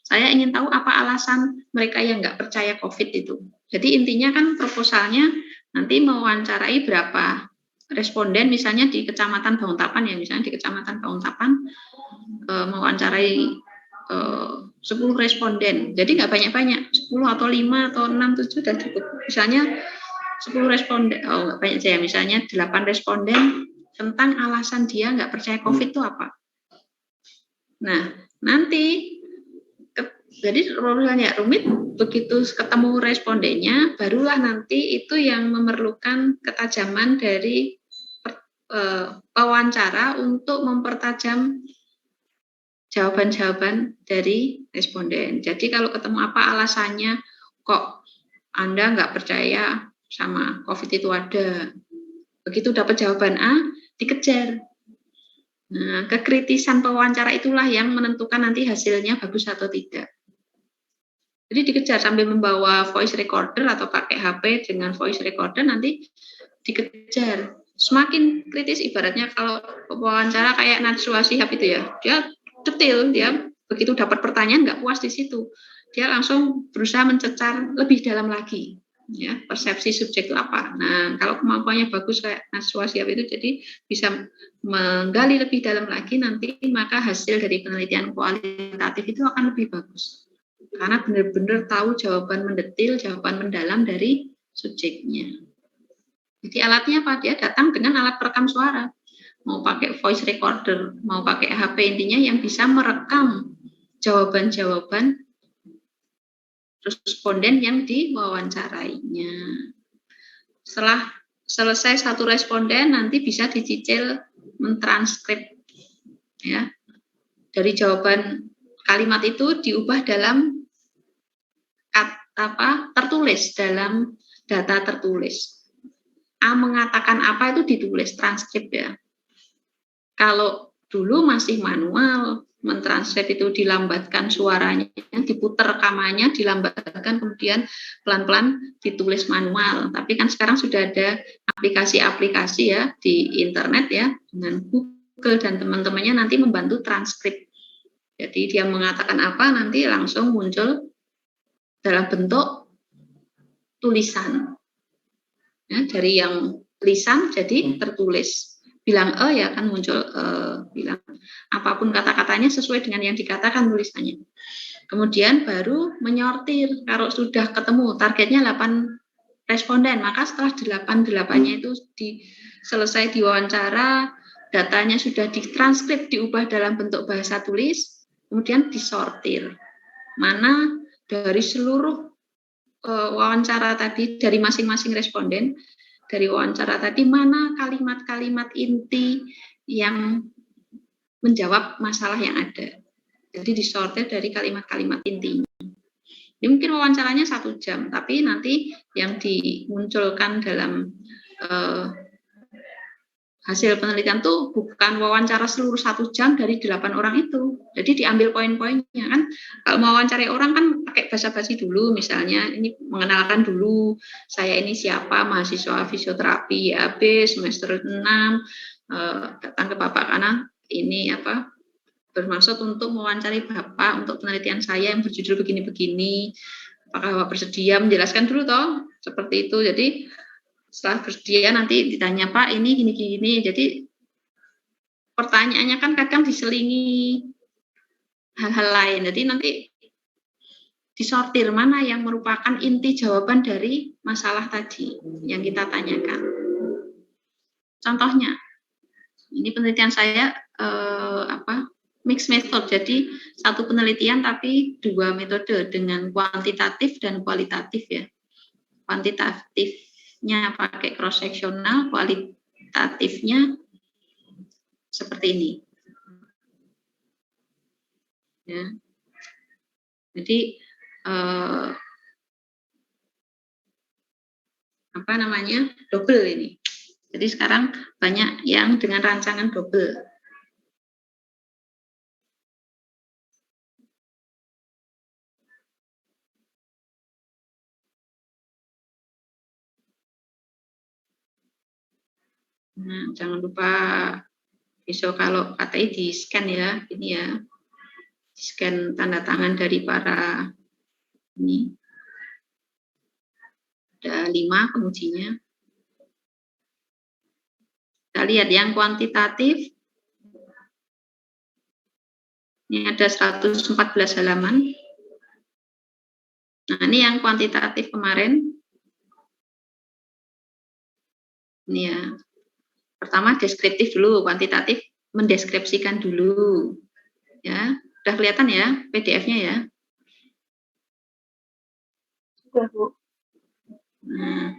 Saya ingin tahu apa alasan mereka yang nggak percaya COVID itu. Jadi intinya kan proposalnya nanti mewawancarai berapa responden, misalnya di Kecamatan Baungtapan ya, misalnya di Kecamatan Baungtapan mewawancarai 10 responden. Jadi nggak banyak-banyak, 10 atau 5 atau 6, 7 sudah cukup. Misalnya 10 responden, nggak banyak saya, misalnya 8 responden tentang alasan dia nggak percaya COVID itu apa. Nah, nanti jadi proposalnya rumit, begitu ketemu respondennya, barulah nanti itu yang memerlukan ketajaman dari pewawancara untuk mempertajam jawaban-jawaban dari responden. Jadi kalau ketemu apa alasannya, kok Anda nggak percaya sama COVID itu ada. Begitu dapat jawaban A, dikejar. Nah, kekritisan pewawancara itulah yang menentukan nanti hasilnya bagus atau tidak. Jadi dikejar sambil membawa voice recorder atau pakai HP dengan voice recorder, nanti dikejar. Semakin kritis ibaratnya kalau wawancara kayak Najwa Shihab itu ya, dia detail, dia begitu dapat pertanyaan nggak puas di situ, dia langsung berusaha mencecar lebih dalam lagi, ya persepsi subjek itu apa. Nah kalau kemampuannya bagus kayak Najwa Shihab itu, jadi bisa menggali lebih dalam lagi, nanti maka hasil dari penelitian kualitatif itu akan lebih bagus. Karena benar-benar tahu jawaban mendetil, jawaban mendalam dari subjeknya. Jadi alatnya apa? Dia datang dengan alat perekam suara. Mau pakai voice recorder, mau pakai HP, intinya yang bisa merekam jawaban-jawaban responden yang diwawancarainya. Setelah selesai satu responden, nanti bisa dicicil mentranskrip, ya, dari jawaban kalimat itu diubah dalam tertulis dalam data tertulis. A mengatakan apa itu ditulis transkrip ya. Kalau dulu masih manual, mentranskrip itu dilambatkan suaranya, diputar rekamannya, dilambatkan, kemudian pelan-pelan ditulis manual. Tapi kan sekarang sudah ada aplikasi-aplikasi ya di internet ya, dengan Google dan teman-temannya nanti membantu transkrip. Jadi dia mengatakan apa, nanti langsung muncul dalam bentuk tulisan. Ya, dari yang lisan jadi tertulis. Bilang ya akan muncul bilang apapun kata-katanya sesuai dengan yang dikatakan tulisannya. Kemudian baru menyortir. Kalau sudah ketemu targetnya 8 responden, maka setelah 8-8-nya itu selesai diwawancara, datanya sudah ditranskrip, diubah dalam bentuk bahasa tulis, kemudian disortir. Mana dari seluruh wawancara tadi, dari masing-masing responden, dari wawancara tadi, mana kalimat-kalimat inti yang menjawab masalah yang ada. Jadi disortir dari kalimat-kalimat intinya. Ini mungkin wawancaranya 1 jam, tapi nanti yang dimunculkan dalam hasil penelitian tuh bukan wawancara seluruh 1 jam dari 8 orang itu. Jadi diambil poin-poinnya kan. Kalau mau wawancari orang kan pakai basa-basi dulu, misalnya ini mengenalkan dulu, saya ini siapa, mahasiswa fisioterapi AB semester 6, datang ke Bapak karena ini bermaksud untuk mewawancari Bapak untuk penelitian saya yang berjudul begini-begini. Apakah Bapak bersedia menjelaskan dulu toh? Seperti itu. Jadi setelah bersedia nanti ditanya Pak ini gini-gini, jadi pertanyaannya kan kadang diselingi hal-hal lain. Jadi nanti disortir mana yang merupakan inti jawaban dari masalah tadi yang kita tanyakan. Contohnya, ini penelitian saya mixed method. Jadi satu penelitian tapi dua metode dengan kuantitatif dan kualitatif ya. Kuantitatifnya pakai cross sectional, kualitatifnya seperti ini. Ya. Jadi double ini. Jadi sekarang banyak yang dengan rancangan double. Nah, jangan lupa besok kalau KTI di scan ya, ini ya, di scan tanda tangan dari para ini. Ada 5 pengujinya. Kita lihat yang kuantitatif. Ini ada 114 halaman. Nah, ini yang kuantitatif kemarin. Ini ya. Pertama deskriptif dulu, kuantitatif mendeskripsikan dulu. Ya, udah kelihatan ya PDF-nya ya? Sudah, Bu. Nah,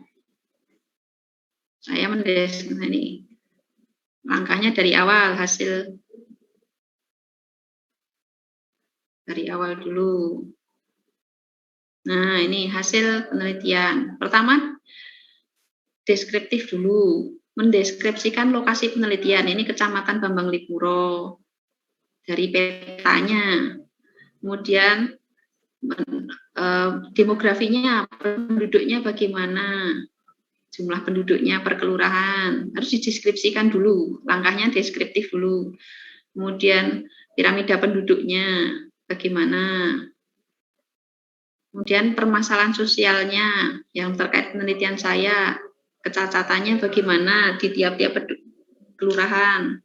saya mendeskripsikan ini. Langkahnya dari awal, hasil dari awal dulu. Nah, ini hasil penelitian. Pertama, deskriptif dulu. Mendeskripsikan lokasi penelitian. Ini Kecamatan Bambang Lipuro. Dari petanya. Kemudian, demografinya, penduduknya bagaimana. Jumlah penduduknya per kelurahan. Harus dideskripsikan dulu. Langkahnya deskriptif dulu. Kemudian, piramida penduduknya bagaimana. Kemudian permasalahan sosialnya yang terkait penelitian saya, kecacatannya bagaimana di tiap-tiap kelurahan.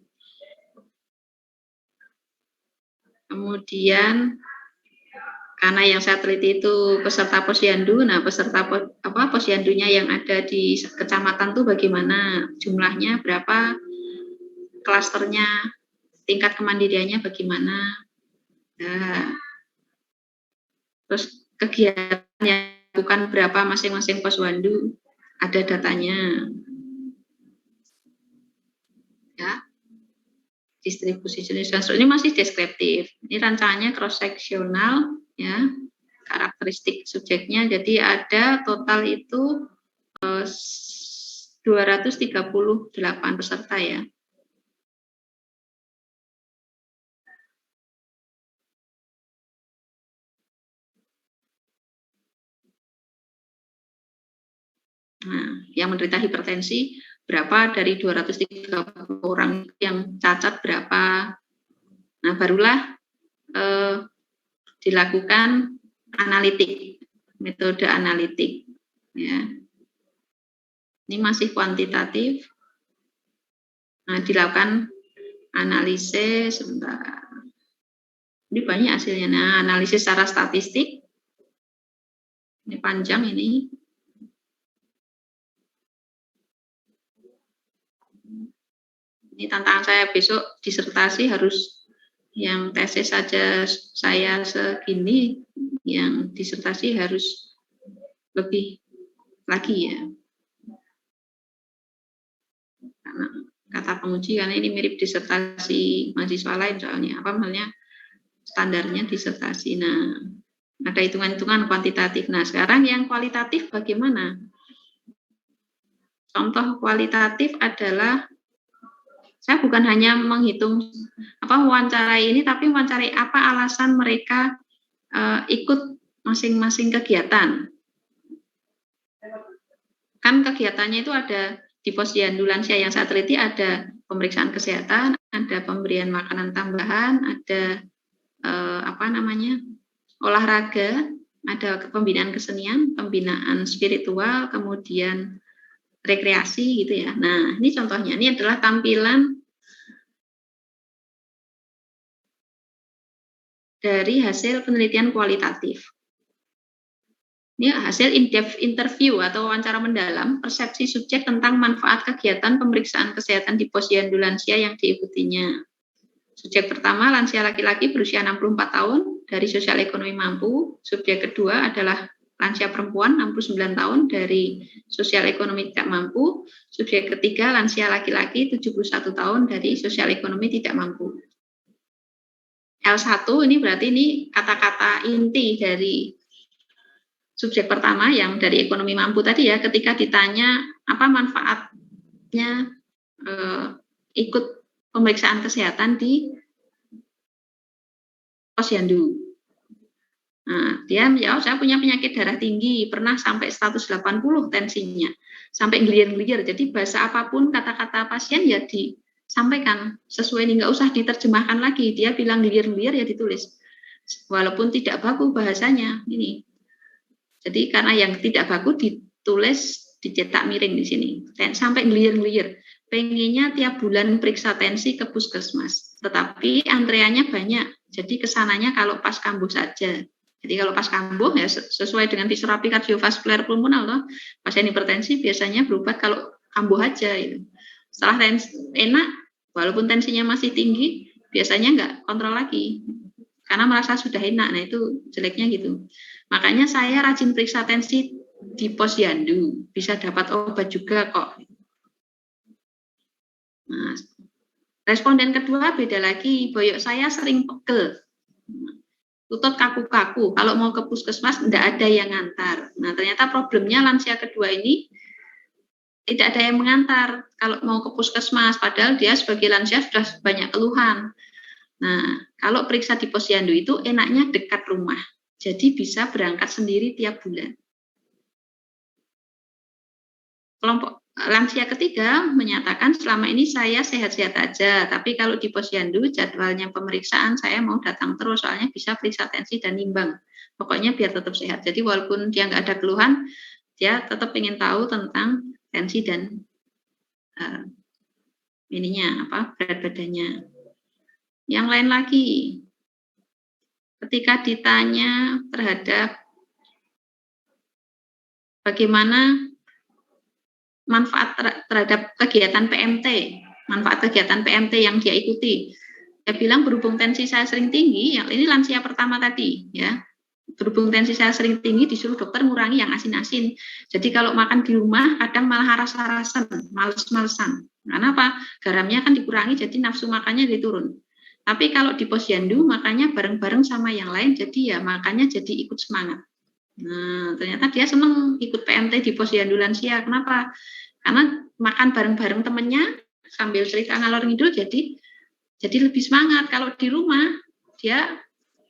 Kemudian karena yang saya teliti itu peserta posyandu, nah peserta posyandunya yang ada di kecamatan itu bagaimana, jumlahnya berapa, klasternya, tingkat kemandiriannya bagaimana. Nah, terus kegiatan yang dilakukan berapa masing-masing posyandu, ada datanya. Ya. Distribusi jenis transport ini masih deskriptif. Ini rancangannya cross sectional ya. Karakteristik subjeknya jadi ada total itu 238 peserta ya. Nah, yang menderita hipertensi berapa dari 230 orang yang cacat berapa. Nah, barulah dilakukan analitik, metode analitik ya. Ini masih kuantitatif. Nah, dilakukan analisis sebentar. Ini banyak hasilnya. Nah, analisis secara statistik. Ini panjang ini. Ini tantangan saya besok disertasi harus yang tesis saja saya segini, yang disertasi harus lebih lagi ya. Karena kata penguji karena ini mirip disertasi mahasiswa lain soalnya apa misalnya standarnya disertasi. Nah, ada hitungan-hitungan kuantitatif. Nah, sekarang yang kualitatif bagaimana? Contoh kualitatif adalah saya bukan hanya menghitung wawancarai ini, tapi wawancarai apa alasan mereka ikut masing-masing kegiatan. Kan kegiatannya itu ada di posyandu lansia yang saya teliti ada pemeriksaan kesehatan, ada pemberian makanan tambahan, ada olahraga, ada pembinaan kesenian, pembinaan spiritual, kemudian rekreasi gitu ya. Nah, ini contohnya, ini adalah tampilan dari hasil penelitian kualitatif. Ini hasil in-depth interview atau wawancara mendalam persepsi subjek tentang manfaat kegiatan pemeriksaan kesehatan di posyandu lansia yang diikutinya. Subjek pertama lansia laki-laki berusia 64 tahun dari sosial ekonomi mampu. Subjek kedua adalah lansia perempuan 69 tahun dari sosial ekonomi tidak mampu. Subjek ketiga lansia laki-laki 71 tahun dari sosial ekonomi tidak mampu. L1 ini berarti ini kata-kata inti dari subjek pertama yang dari ekonomi mampu tadi ya, ketika ditanya apa manfaatnya ikut pemeriksaan kesehatan di posyandu. Nah, dia menjawab, saya punya penyakit darah tinggi, pernah sampai 180 tensinya, sampai gelir-gelir. Jadi bahasa apapun kata-kata pasien ya disampaikan sesuai, nggak usah diterjemahkan lagi. Dia bilang gelir-gelir ya ditulis, walaupun tidak baku bahasanya ini. Jadi karena yang tidak baku ditulis, dicetak miring di sini, sampai gelir-gelir. Pengennya tiap bulan periksa tensi ke puskesmas, tetapi antreannya banyak. Jadi kesananya kalau pas kambuh saja. Jadi kalau pas kambuh ya sesuai dengan fisioterapi kardiovaskuler pulmonal loh. Pasien hipertensi biasanya berobat kalau kambuh aja gitu. Setelah tensi enak, walaupun tensinya masih tinggi, biasanya nggak kontrol lagi. Karena merasa sudah enak. Nah itu jeleknya gitu. Makanya saya rajin periksa tensi di posyandu, bisa dapat obat juga kok. Nah, responden kedua beda lagi, boyok saya sering pegel, lutut kaku-kaku, kalau mau ke puskesmas tidak ada yang ngantar. Nah ternyata problemnya lansia kedua ini tidak ada yang mengantar kalau mau ke puskesmas, padahal dia sebagai lansia sudah banyak keluhan. Nah kalau periksa di posyandu itu enaknya dekat rumah, jadi bisa berangkat sendiri tiap bulan. Kelompok lansia ketiga menyatakan selama ini saya sehat-sehat aja, tapi kalau di posyandu jadwalnya pemeriksaan saya mau datang terus, soalnya bisa periksa tensi dan nimbang. Pokoknya biar tetap sehat. Jadi walaupun dia nggak ada keluhan, dia tetap ingin tahu tentang tensi dan berat badannya. Yang lain lagi, ketika ditanya terhadap bagaimana manfaat terhadap kegiatan PMT, manfaat kegiatan PMT yang dia ikuti. Saya bilang berhubung tensi saya sering tinggi, yang ini lansia pertama tadi, ya. Berhubung tensi saya sering tinggi, disuruh dokter ngurangi yang asin-asin. Jadi kalau makan di rumah, kadang malah rasa-rasan, males-malesan. Karena apa? Garamnya kan dikurangi, jadi nafsu makannya diturun. Tapi kalau di posyandu, makannya bareng-bareng sama yang lain, jadi ya makannya jadi ikut semangat. Nah, ternyata dia senang ikut PMT di posyandu lansia. Kenapa? Karena makan bareng-bareng temennya sambil cerita ngalor ngidul, jadi lebih semangat. Kalau di rumah dia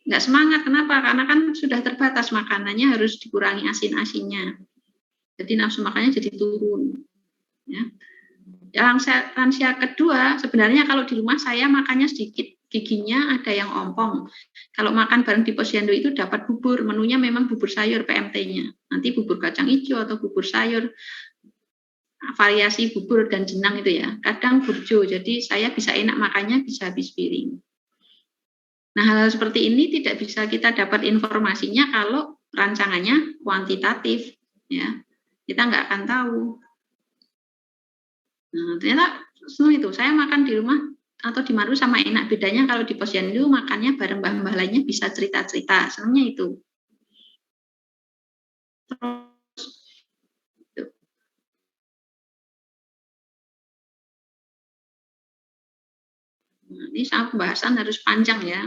nggak semangat. Kenapa? Karena kan sudah terbatas makanannya, harus dikurangi asin-asinnya. Jadi nafsu makannya jadi turun. Ya. Yang lansia kedua, sebenarnya kalau di rumah saya makannya sedikit, giginya ada yang ompong. Kalau makan bareng di posyandu itu dapat bubur, menunya memang bubur sayur PMT-nya. Nanti bubur kacang hijau atau bubur sayur, variasi bubur dan jenang itu ya. Kadang burjo, jadi saya bisa enak makannya, bisa habis piring. Nah, hal-hal seperti ini tidak bisa kita dapat informasinya kalau rancangannya kuantitatif, ya. Kita nggak akan tahu. Nah, ternyata semua itu saya makan di rumah atau di Maru sama enak. Bedanya kalau di posyandu makannya bareng mbah-mbah lainnya bisa cerita-cerita. Senangnya itu. Terus itu. Nah, ini sama pembahasan harus panjang ya.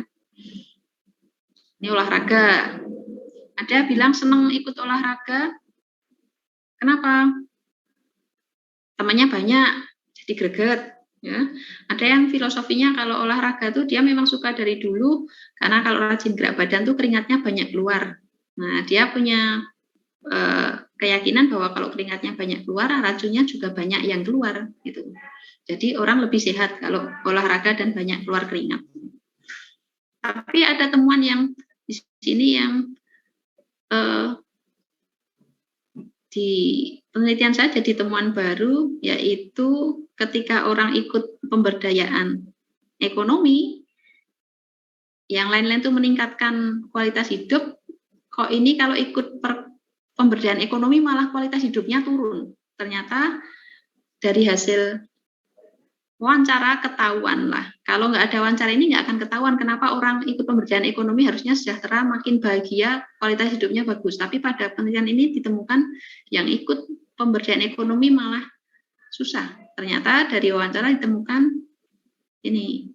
Ini olahraga. Ada bilang senang ikut olahraga. Kenapa? Temannya banyak, jadi greget. Ya. Ada yang filosofinya kalau olahraga tuh dia memang suka dari dulu, karena kalau rajin gerak badan tuh keringatnya banyak keluar. Nah, dia punya keyakinan bahwa kalau keringatnya banyak keluar, racunnya juga banyak yang keluar. Gitu. Jadi orang lebih sehat kalau olahraga dan banyak keluar keringat. Tapi ada temuan yang di sini yang di penelitian saya jadi temuan baru, yaitu ketika orang ikut pemberdayaan ekonomi, yang lain-lain itu meningkatkan kualitas hidup, kok ini kalau ikut pemberdayaan ekonomi malah kualitas hidupnya turun. Ternyata dari hasil wawancara ketahuan lah. Kalau nggak ada wawancara ini nggak akan ketahuan kenapa orang ikut pemberdayaan ekonomi harusnya sejahtera, makin bahagia, kualitas hidupnya bagus. Tapi pada penelitian ini ditemukan yang ikut pemberdayaan ekonomi malah susah. Ternyata dari wawancara ditemukan ini.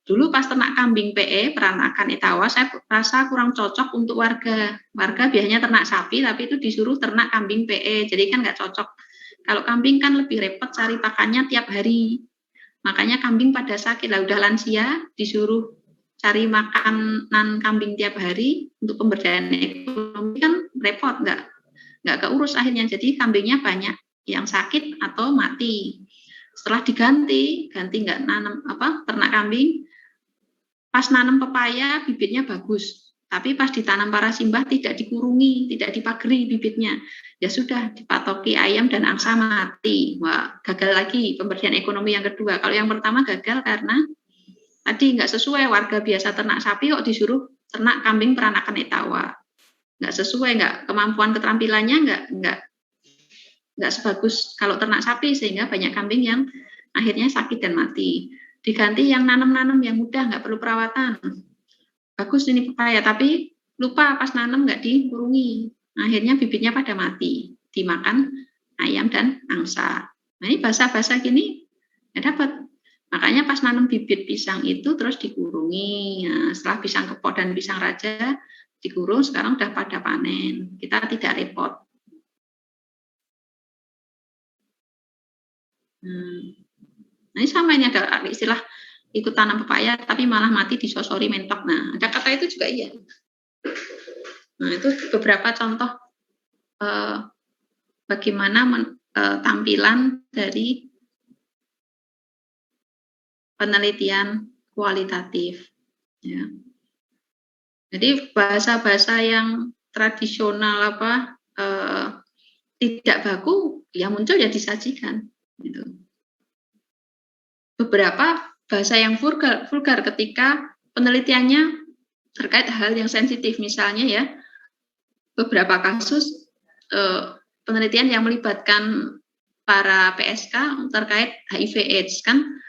Dulu pas ternak kambing PE, peranakan Etawa, saya rasa kurang cocok untuk warga. Warga biasanya ternak sapi, tapi itu disuruh ternak kambing PE, jadi kan nggak cocok. Kalau kambing kan lebih repot cari pakannya tiap hari. Makanya kambing pada sakit lah, udah lansia, disuruh cari makanan kambing tiap hari untuk pemberdayaan ekonomi kan repot, nggak keurus akhirnya. Jadi kambingnya banyak yang sakit atau mati. Setelah ganti nggak nanam ternak kambing. Pas nanam pepaya bibitnya bagus, tapi pas ditanam parasimbah tidak dikurungi, tidak dipageri bibitnya. Ya sudah dipatoki ayam dan angsa mati. Wah, gagal lagi pemberdayaan ekonomi yang kedua. Kalau yang pertama gagal karena tadi nggak sesuai, warga biasa ternak sapi kok disuruh ternak kambing peranakan Etawa. Nggak sesuai, nggak kemampuan keterampilannya nggak sebagus kalau ternak sapi, sehingga banyak kambing yang akhirnya sakit dan mati. Diganti yang nanam-nanam yang mudah, nggak perlu perawatan. Bagus ini pepaya, tapi lupa pas nanam nggak dikurungi. Akhirnya bibitnya pada mati, dimakan ayam dan angsa. Nah ini basah-basah gini, nggak dapat. Makanya pas nanam bibit pisang itu terus dikurungi. Nah, setelah pisang kepok dan pisang raja dikurung, sekarang udah pada panen. Kita tidak repot. Nah ini sama, ini ada istilah ikut tanam pepaya tapi malah mati disosori mentok. Nah ada kata itu juga iya. Nah itu beberapa contoh bagaimana tampilan dari penelitian kualitatif. Ya. Jadi bahasa-bahasa yang tradisional tidak baku, ya muncul ya disajikan. Gitu. Beberapa bahasa yang vulgar ketika penelitiannya terkait hal yang sensitif, misalnya ya beberapa kasus penelitian yang melibatkan para PSK terkait HIV/AIDS, kan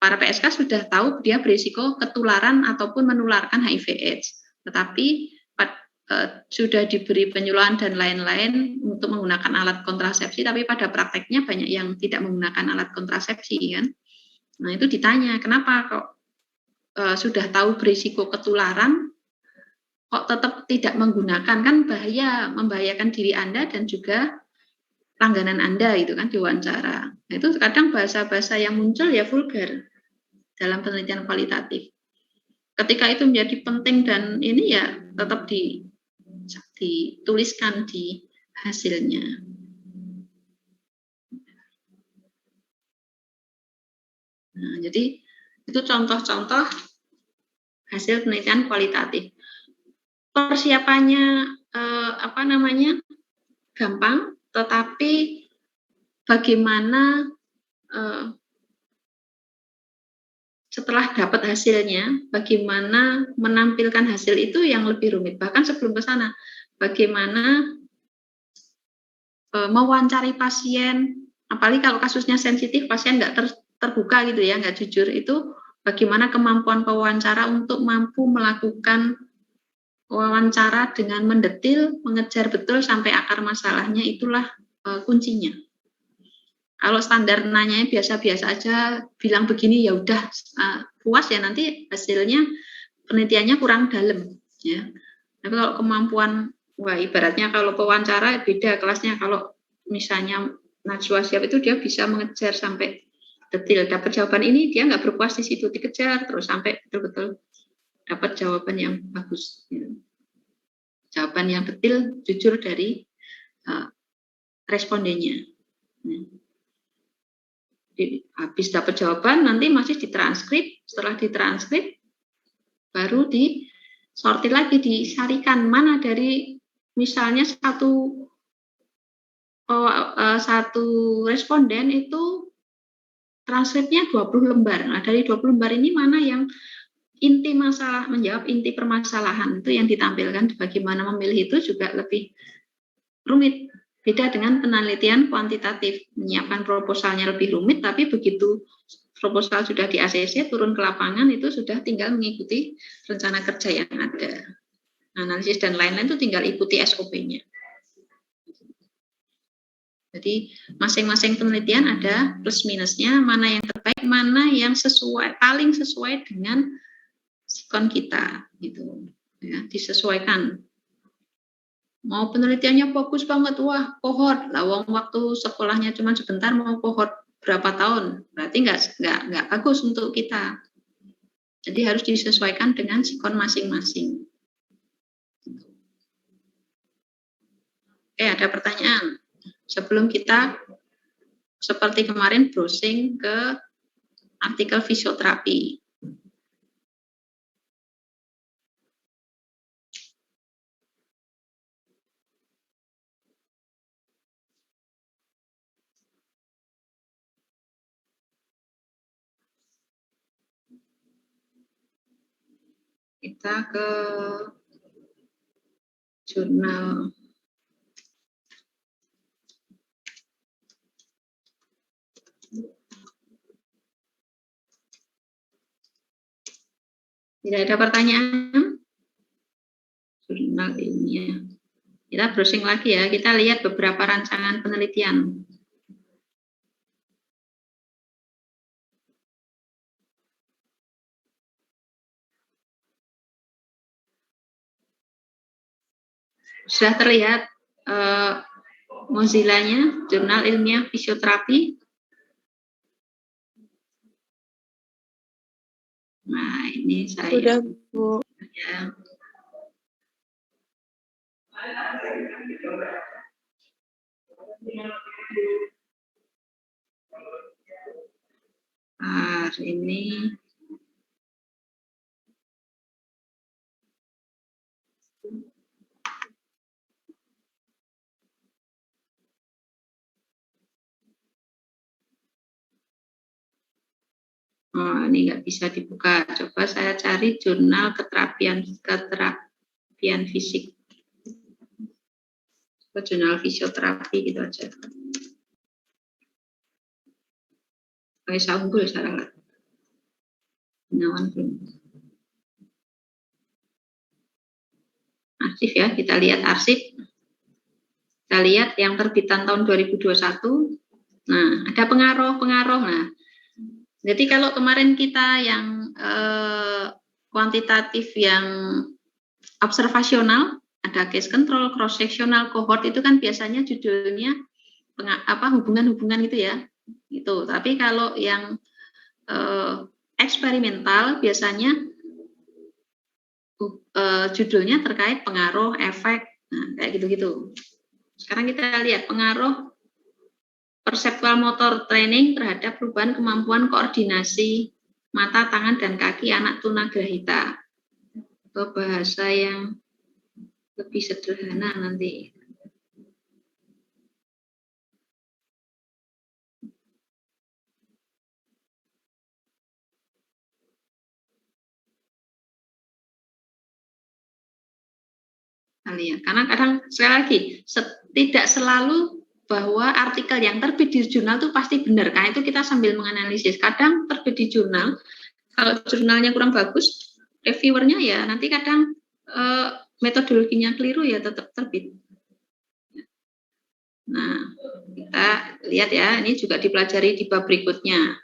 para PSK sudah tahu dia berisiko ketularan ataupun menularkan HIV/AIDS, tetapi sudah diberi penyuluhan dan lain-lain untuk menggunakan alat kontrasepsi, tapi pada prakteknya banyak yang tidak menggunakan alat kontrasepsi kan. Nah itu ditanya kenapa kok sudah tahu berisiko ketularan kok tetap tidak menggunakan, kan membahayakan diri Anda dan juga langganan Anda itu kan diwawancara. Nah, itu kadang bahasa-bahasa yang muncul ya vulgar dalam penelitian kualitatif. Ketika itu menjadi penting dan ini ya tetap dituliskan di hasilnya. Nah, jadi itu contoh-contoh hasil penelitian kualitatif. Persiapannya gampang, tetapi bagaimana setelah dapat hasilnya, bagaimana menampilkan hasil itu yang lebih rumit. Bahkan sebelum ke sana, bagaimana mewawancari pasien, apalagi kalau kasusnya sensitif, pasien nggak terbuka gitu ya, nggak jujur, itu bagaimana kemampuan pewawancara untuk mampu melakukan wawancara dengan mendetil, mengejar betul sampai akar masalahnya, itulah kuncinya. Kalau standar nanya biasa-biasa aja, bilang begini ya udah puas ya, nanti hasilnya penelitiannya kurang dalam ya. Tapi kalau kemampuan, wah ibaratnya kalau pewawancara beda kelasnya. Kalau misalnya Najwa Shihab itu dia bisa mengejar sampai detil, dapat jawaban ini dia nggak berpuas di situ, dikejar terus sampai betul-betul dapat jawaban yang bagus. Ya. Jawaban yang detil, jujur dari respondennya. Ya. Habis dapat jawaban nanti masih ditranskrip, setelah ditranskrip baru disortir lagi, disarikan mana dari misalnya satu responden itu transkripnya 20 lembar. Nah, dari 20 lembar ini mana yang inti masalah, menjawab inti permasalahan, itu yang ditampilkan. Bagaimana memilih itu juga lebih rumit. Beda dengan penelitian kuantitatif, menyiapkan proposalnya lebih rumit, tapi begitu proposal sudah di ACC, turun ke lapangan, itu sudah tinggal mengikuti rencana kerja yang ada. Analisis dan lain-lain itu tinggal ikuti SOP-nya. Jadi masing-masing penelitian ada plus minusnya, mana yang terbaik, mana yang sesuai, paling sesuai dengan sikon kita, gitu. Ya, disesuaikan. Mau penelitiannya fokus banget, wah kohort, lawang waktu sekolahnya cuma sebentar, mau kohort berapa tahun, berarti nggak bagus untuk kita. Jadi harus disesuaikan dengan sikon masing-masing. Oke, ada pertanyaan sebelum kita seperti kemarin browsing ke artikel fisioterapi. Kita ke jurnal. Tidak ada pertanyaan? Jurnal ilmiah. Kita browsing lagi ya, kita lihat beberapa rancangan penelitian. Sudah terlihat Mozilla-nya, jurnal ilmiah fisioterapi. Nah, ini saya. Sudah, Bu. Ya. Ini ini nggak bisa dibuka. Coba saya cari jurnal keterapian fisik. Jurnal fisioterapi gitu aja. Saya unggul salah. Gunawan belum. Arsip ya, kita lihat arsip. Kita lihat yang terbitan tahun 2021. Nah, ada pengaruh-pengaruh. Nah, jadi kalau kemarin kita yang kuantitatif yang observasional, ada case control, cross sectional, cohort, itu kan biasanya judulnya hubungan-hubungan gitu ya. Itu. Tapi kalau yang eksperimental biasanya judulnya terkait pengaruh, efek, nah, kayak gitu-gitu. Sekarang kita lihat pengaruh perceptual motor training terhadap perubahan kemampuan koordinasi mata, tangan, dan kaki anak tunagrahita. Ke bahasa yang lebih sederhana nanti. Lihat, karena kadang sekali lagi tidak selalu bahwa artikel yang terbit di jurnal itu pasti benar. Karena itu kita sambil menganalisis. Kadang terbit di jurnal, kalau jurnalnya kurang bagus, reviewernya ya nanti kadang metodologinya keliru ya tetap terbit. Nah, kita lihat ya, ini juga dipelajari di bab berikutnya.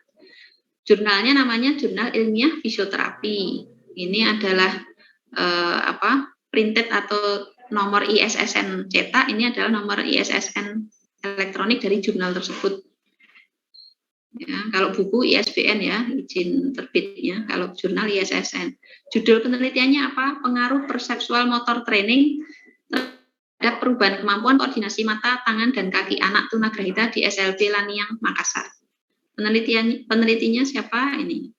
Jurnalnya namanya Jurnal Ilmiah Fisioterapi. Ini adalah printed atau nomor ISSN cetak, ini adalah nomor ISSN elektronik dari jurnal tersebut. Ya, kalau buku ISBN ya, izin terbitnya. Kalau jurnal ISSN. Judul penelitiannya apa? Pengaruh perseptual motor training terhadap perubahan kemampuan koordinasi mata, tangan, dan kaki anak tunagrahita di SLB Laniang, Makassar. Penelitinya siapa ini?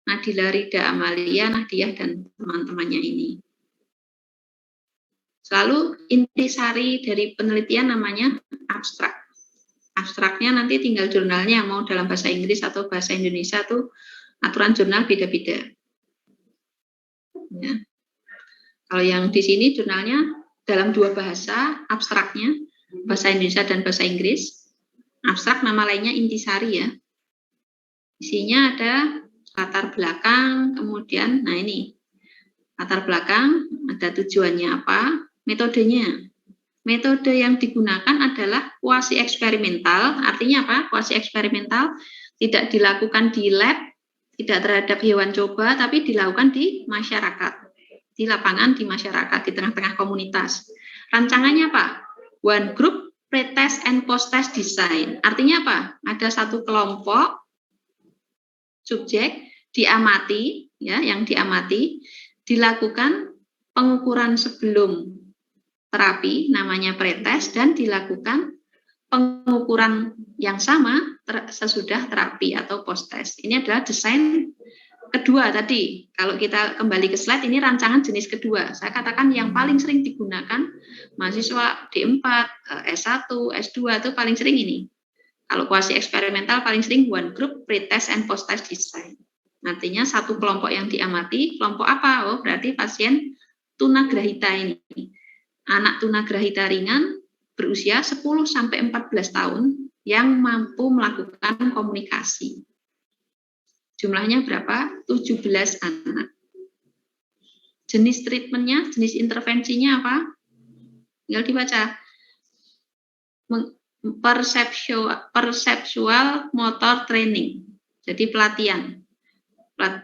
Nadila Rida Amalia, Nahdiah, dan teman-temannya ini. Selalu intisari dari penelitian namanya abstrak. Abstraknya nanti tinggal jurnalnya mau dalam bahasa Inggris atau bahasa Indonesia tuh aturan jurnal beda-beda. Ya. Kalau yang di sini jurnalnya dalam 2 bahasa, abstraknya bahasa Indonesia dan bahasa Inggris. Abstrak nama lainnya intisari ya. Isinya ada latar belakang, kemudian nah ini latar belakang, ada tujuannya apa, metodenya. Metode yang digunakan adalah kuasi eksperimental. Artinya apa? Kuasi eksperimental tidak dilakukan di lab, tidak terhadap hewan coba, tapi dilakukan di masyarakat, di lapangan, di masyarakat, di tengah-tengah komunitas. Rancangannya apa? One group pre-test and post-test design. Artinya apa? Ada satu kelompok subjek diamati, ya, yang diamati, dilakukan pengukuran sebelum terapi namanya pretest dan dilakukan pengukuran yang sama sesudah terapi atau post test. Ini adalah desain kedua tadi. Kalau kita kembali ke slide, ini rancangan jenis kedua. Saya katakan yang paling sering digunakan mahasiswa D4, S1, S2 itu paling sering ini. Kalau kuasi eksperimental paling sering one group pretest and post test design. Artinya satu kelompok yang diamati, kelompok apa? Oh, berarti pasien tunagrahita ini. Anak tunagrahita ringan berusia 10 sampai 14 tahun yang mampu melakukan komunikasi. Jumlahnya berapa? 17 anak. Jenis treatmentnya, jenis intervensinya apa? Tinggal dibaca. Perceptual motor training. Jadi pelatihan.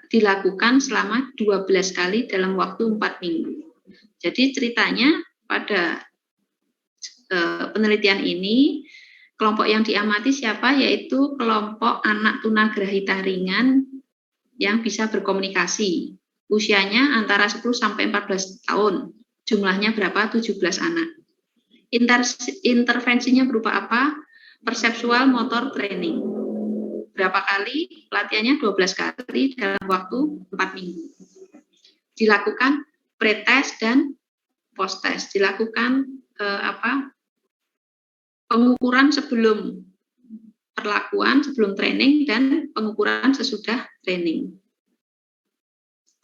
Dilakukan selama 12 kali dalam waktu 4 minggu. Jadi ceritanya pada penelitian ini, kelompok yang diamati siapa? Yaitu kelompok anak tunagrahita ringan yang bisa berkomunikasi. Usianya antara 10 sampai 14 tahun. Jumlahnya berapa? 17 anak. Intervensinya berupa apa? Perceptual motor training. Berapa kali? Pelatihannya 12 kali dalam waktu 4 minggu. Dilakukan pre-test dan post-test. Dilakukan pengukuran sebelum perlakuan, sebelum training, dan pengukuran sesudah training.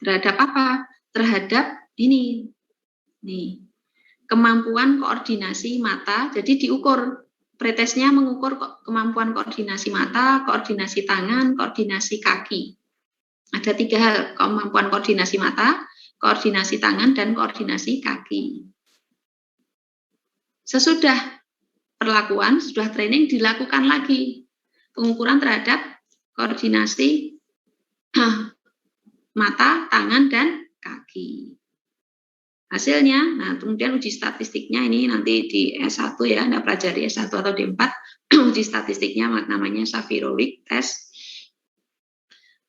Terhadap apa? Terhadap ini, nih, kemampuan koordinasi mata. Jadi diukur, pretestnya mengukur kemampuan koordinasi mata, koordinasi tangan, koordinasi kaki. Ada 3 hal, kemampuan koordinasi mata, koordinasi tangan, dan koordinasi kaki. Sesudah perlakuan, sudah training, dilakukan lagi pengukuran terhadap koordinasi mata, tangan, dan kaki. Hasilnya, nah kemudian uji statistiknya ini nanti di S1 ya, Anda pelajari S1 atau D4, uji statistiknya namanya Safirovic test.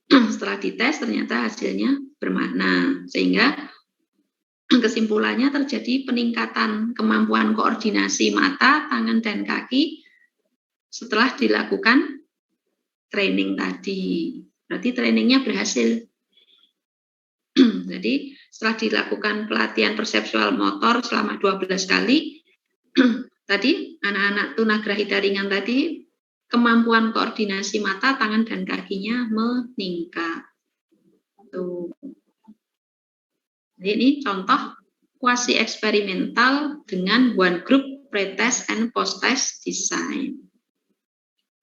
Setelah dites ternyata hasilnya bermakna, sehingga kesimpulannya terjadi peningkatan kemampuan koordinasi mata, tangan, dan kaki setelah dilakukan training tadi. Berarti trainingnya berhasil. Jadi setelah dilakukan pelatihan perseptual motor selama 12 kali, tadi anak-anak tunagrahita ringan tadi, kemampuan koordinasi mata, tangan, dan kakinya meningkat. Tuh. Jadi ini contoh kuasi eksperimental dengan one group pre-test and post-test design.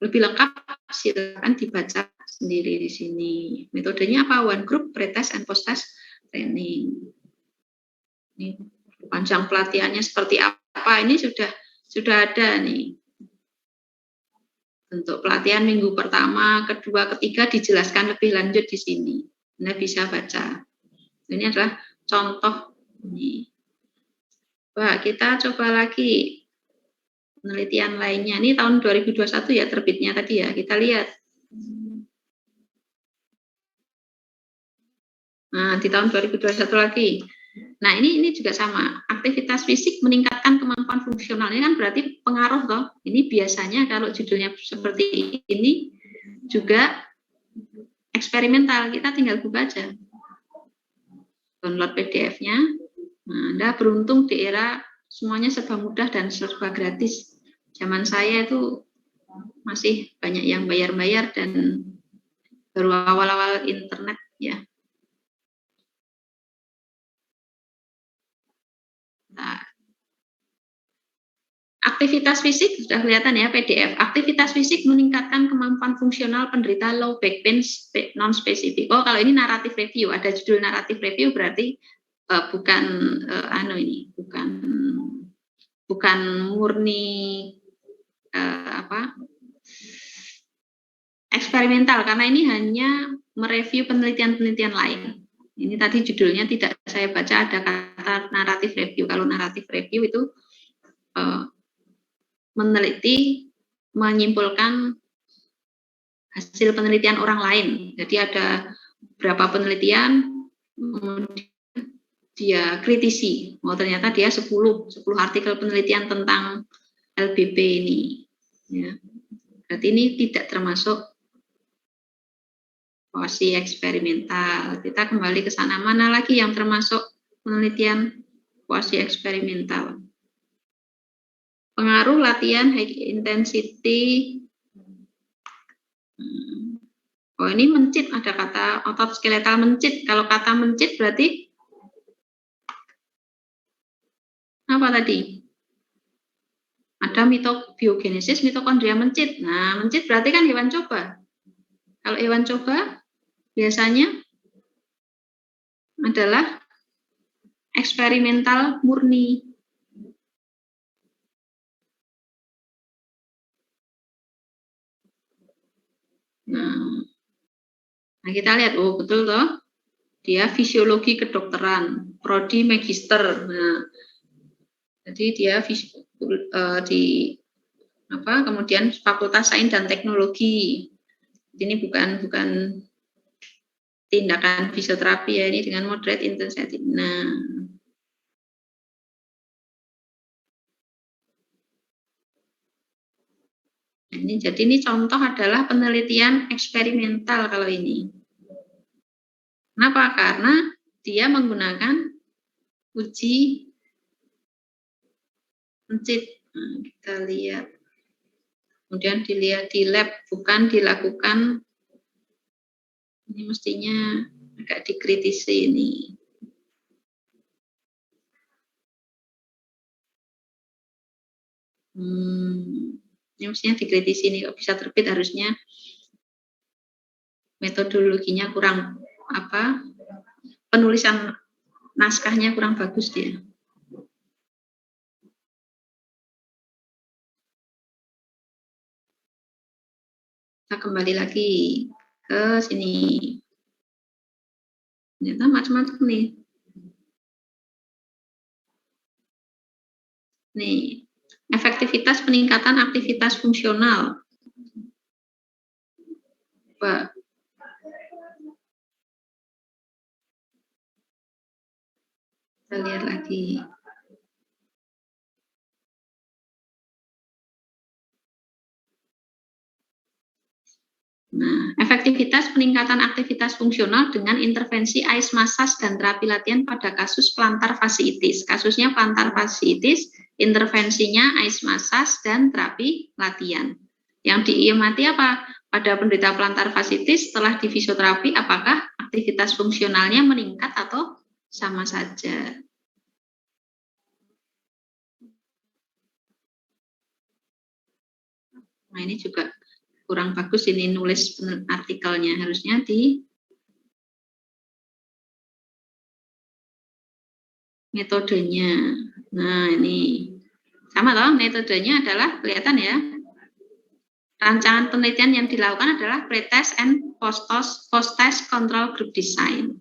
Lebih lengkap silakan dibaca sendiri di sini. Metodenya apa? One group pre-test and post-test training. Ini panjang pelatihannya seperti apa? Ini sudah ada nih. Untuk pelatihan minggu pertama, kedua, ketiga dijelaskan lebih lanjut di sini. Anda bisa baca. Ini adalah contoh ini. Wah, kita coba lagi penelitian lainnya. Ini tahun 2021 ya terbitnya tadi ya. Kita lihat. Nah, di tahun 2021 lagi. Nah, ini juga sama. Aktivitas fisik meningkatkan kemampuan fungsional. Ini kan berarti pengaruh toh. Ini biasanya kalau judulnya seperti ini juga eksperimental. Kita tinggal buka aja. Download PDF-nya. Nah, Anda beruntung di era semuanya serba mudah dan serba gratis. Zaman saya itu masih banyak yang bayar-bayar dan baru awal-awal internet ya. Nah, aktivitas fisik sudah kelihatan ya PDF. Aktivitas fisik meningkatkan kemampuan fungsional penderita low back pain non spesifik. Oh, kalau ini naratif review, ada judul naratif review berarti bukan bukan murni eksperimental, karena ini hanya mereview penelitian-penelitian lain. Ini tadi judulnya tidak saya baca, ada kata naratif review. Kalau naratif review itu meneliti, menyimpulkan hasil penelitian orang lain. Jadi ada berapa penelitian, dia kritisi. Oh, ternyata dia 10 artikel penelitian tentang LBP ini. Ya. Berarti ini tidak termasuk kuasi eksperimental. Kita kembali ke sana. Mana lagi yang termasuk penelitian kuasi eksperimental? Pengaruh latihan high intensity. Oh, ini mencit, ada kata otot skeletal mencit. Kalau kata mencit berarti apa tadi? Ada mitobiogenesis mitokondria mencit. Nah, mencit berarti kan hewan coba. Kalau hewan coba biasanya adalah eksperimental murni. Nah, kita lihat, oh betul toh, dia fisiologi kedokteran, prodi magister. Nah, jadi dia kemudian Fakultas Sains dan Teknologi. Ini bukan tindakan fisioterapi ya, ini dengan moderate intensity. Nah, jadi ini contoh adalah penelitian eksperimental kalau ini. Kenapa? Karena dia menggunakan uji mencit. Nah, kita lihat. Kemudian dilihat di lab, bukan dilakukan. Ini mestinya agak dikritisi ini. Ini mestinya dikritisi nih, kok bisa terbit, harusnya metodologinya kurang penulisan naskahnya kurang bagus dia. Kita kembali lagi ke sini. Ternyata macam-macam nih. Nih, efektivitas peningkatan aktivitas fungsional. Coba. Kita lihat lagi. Nah, efektivitas peningkatan aktivitas fungsional dengan intervensi ice massage dan terapi latihan pada kasus plantar fasciitis. Kasusnya plantar fasciitis, intervensinya ice massage dan terapi latihan. Yang diamati apa? Pada penderita plantar fasciitis setelah di fisioterapi, apakah aktivitas fungsionalnya meningkat atau sama saja? Nah, ini juga kurang bagus ini nulis artikelnya, harusnya di metodenya. Nah, ini sama toh, metodenya adalah kelihatan ya. Rancangan penelitian yang dilakukan adalah pretest and post-test control group design.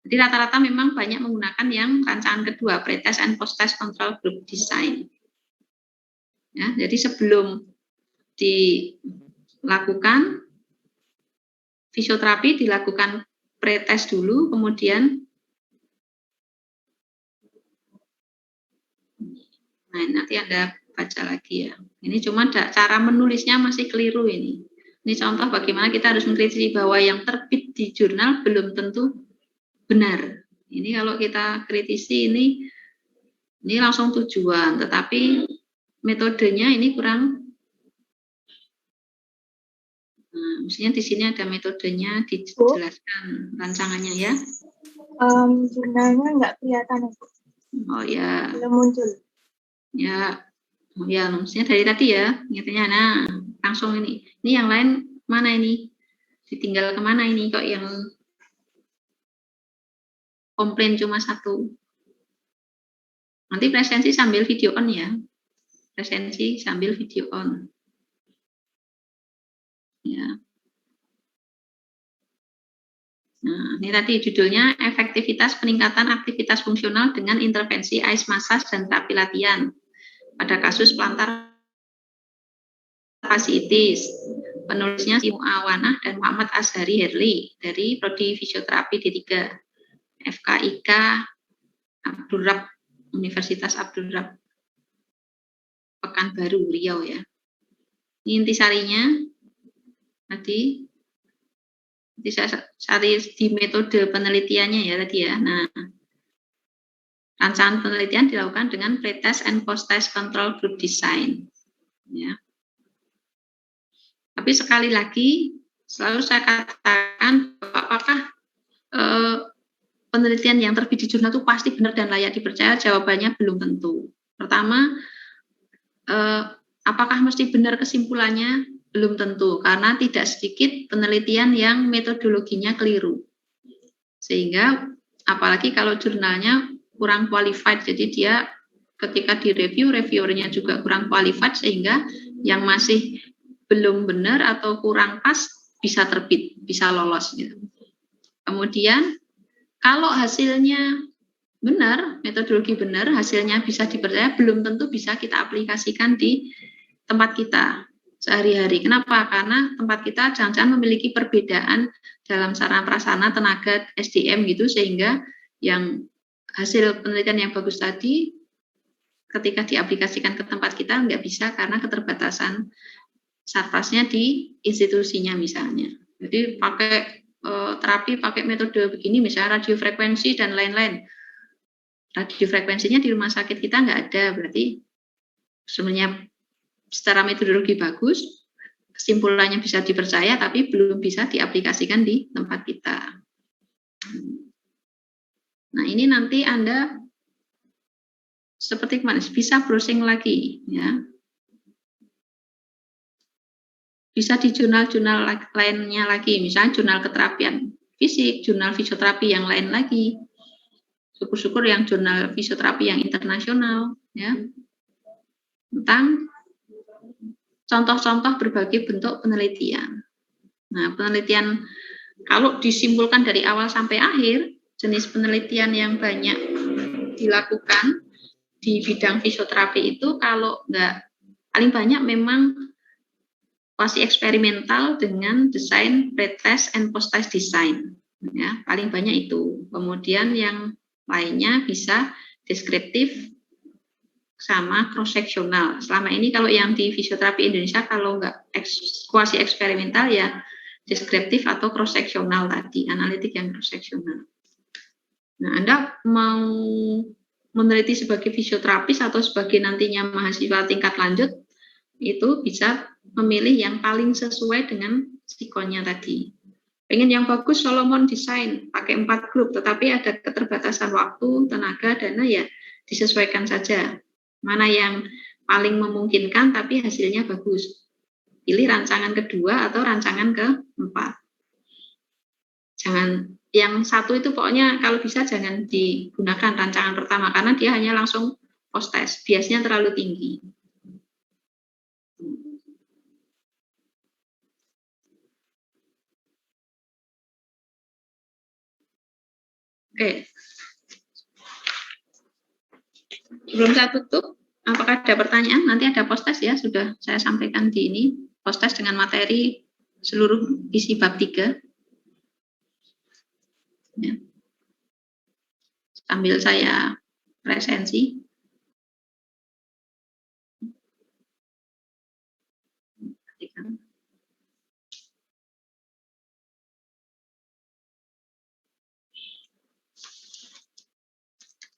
Jadi rata-rata memang banyak menggunakan yang rancangan kedua, pretest and post-test control group design. Ya, jadi sebelum dilakukan fisioterapi dilakukan pretest dulu, kemudian nanti Anda baca lagi ya. Ini cuma cara menulisnya masih keliru ini. Ini contoh bagaimana kita harus mengkritisi bahwa yang terbit di jurnal belum tentu benar. Ini kalau kita kritisi ini langsung tujuan, tetapi metodenya ini kurang Maksudnya di sini ada metodenya dijelaskan rancangannya ya. Jurnalnya nggak kelihatan. Oh ya. Belum muncul. Ya. Oh ya, maksudnya dari tadi ya, ingatnya. Nah, langsung ini. Ini yang lain mana ini? Ditinggal kemana ini kok yang komplain cuma satu? Nanti presensi sambil video on ya. Presensi sambil video on. Ya. Nah, ini tadi judulnya efektivitas peningkatan aktivitas fungsional dengan intervensi ice massage dan terapi latihan pada kasus plantar fasciitis. Penulisnya Simu Awanah dan Muhammad Azhari Herli dari Prodi Fisioterapi D3 FKIK Abdurrab Universitas Abdurrab Pekanbaru Riau ya. Ini intisarinya tadi saya cari di metode penelitiannya ya tadi ya. Nah, rancangan penelitian dilakukan dengan pretest and post-test control group design. Ya. Tapi sekali lagi, selalu saya katakan apakah penelitian yang terbit di jurnal itu pasti benar dan layak dipercaya? Jawabannya belum tentu. Pertama, apakah mesti benar kesimpulannya? Belum tentu, karena tidak sedikit penelitian yang metodologinya keliru. Sehingga, apalagi kalau jurnalnya kurang qualified, jadi dia ketika direview, reviewernya juga kurang qualified, sehingga yang masih belum benar atau kurang pas bisa terbit, bisa lolos. Gitu. Kemudian, kalau hasilnya benar, metodologi benar, hasilnya bisa dipercaya, belum tentu bisa kita aplikasikan di tempat kita sehari-hari. Kenapa? Karena tempat kita jangan-jangan memiliki perbedaan dalam sarana prasarana, tenaga, SDM gitu, sehingga yang hasil penelitian yang bagus tadi ketika diaplikasikan ke tempat kita nggak bisa karena keterbatasan sarprasnya di institusinya misalnya. Jadi pakai terapi, pakai metode begini, misalnya radiofrekuensi dan lain-lain. Radiofrekuensinya di rumah sakit kita nggak ada, berarti sebenarnya secara metodologi bagus, kesimpulannya bisa dipercaya, tapi belum bisa diaplikasikan di tempat kita. Nah, ini nanti Anda seperti kemarin, bisa browsing lagi, ya. Bisa di jurnal-jurnal lainnya lagi, misalnya jurnal keterapian fisik, jurnal fisioterapi yang lain lagi. Syukur-syukur yang jurnal fisioterapi yang internasional, ya. Tentang contoh-contoh berbagai bentuk penelitian. Nah, penelitian kalau disimpulkan dari awal sampai akhir, jenis penelitian yang banyak dilakukan di bidang fisioterapi itu kalau nggak paling banyak memang kuasi eksperimental dengan desain pretest and post-test design. Ya, paling banyak itu. Kemudian yang lainnya bisa deskriptif sama cross-seksional. Selama ini kalau yang di fisioterapi Indonesia kalau nggak kuasi eksperimental ya deskriptif atau cross-seksional tadi, analitik yang cross-seksional. Nah, Anda mau meneliti sebagai fisioterapis atau sebagai nantinya mahasiswa tingkat lanjut, itu bisa memilih yang paling sesuai dengan psikonya tadi. Pengen yang bagus, Solomon desain, pakai 4 grup, tetapi ada keterbatasan waktu, tenaga, dana, ya disesuaikan saja. Mana yang paling memungkinkan tapi hasilnya bagus. Pilih rancangan kedua atau rancangan keempat. Jangan, yang satu itu pokoknya kalau bisa jangan digunakan rancangan pertama, karena dia hanya langsung post-test, biasanya terlalu tinggi. Oke. Sebelum saya tutup, apakah ada pertanyaan? Nanti ada post-test ya, sudah saya sampaikan di ini. Post-test dengan materi seluruh isi bab 3. Ya. Sambil saya presensi.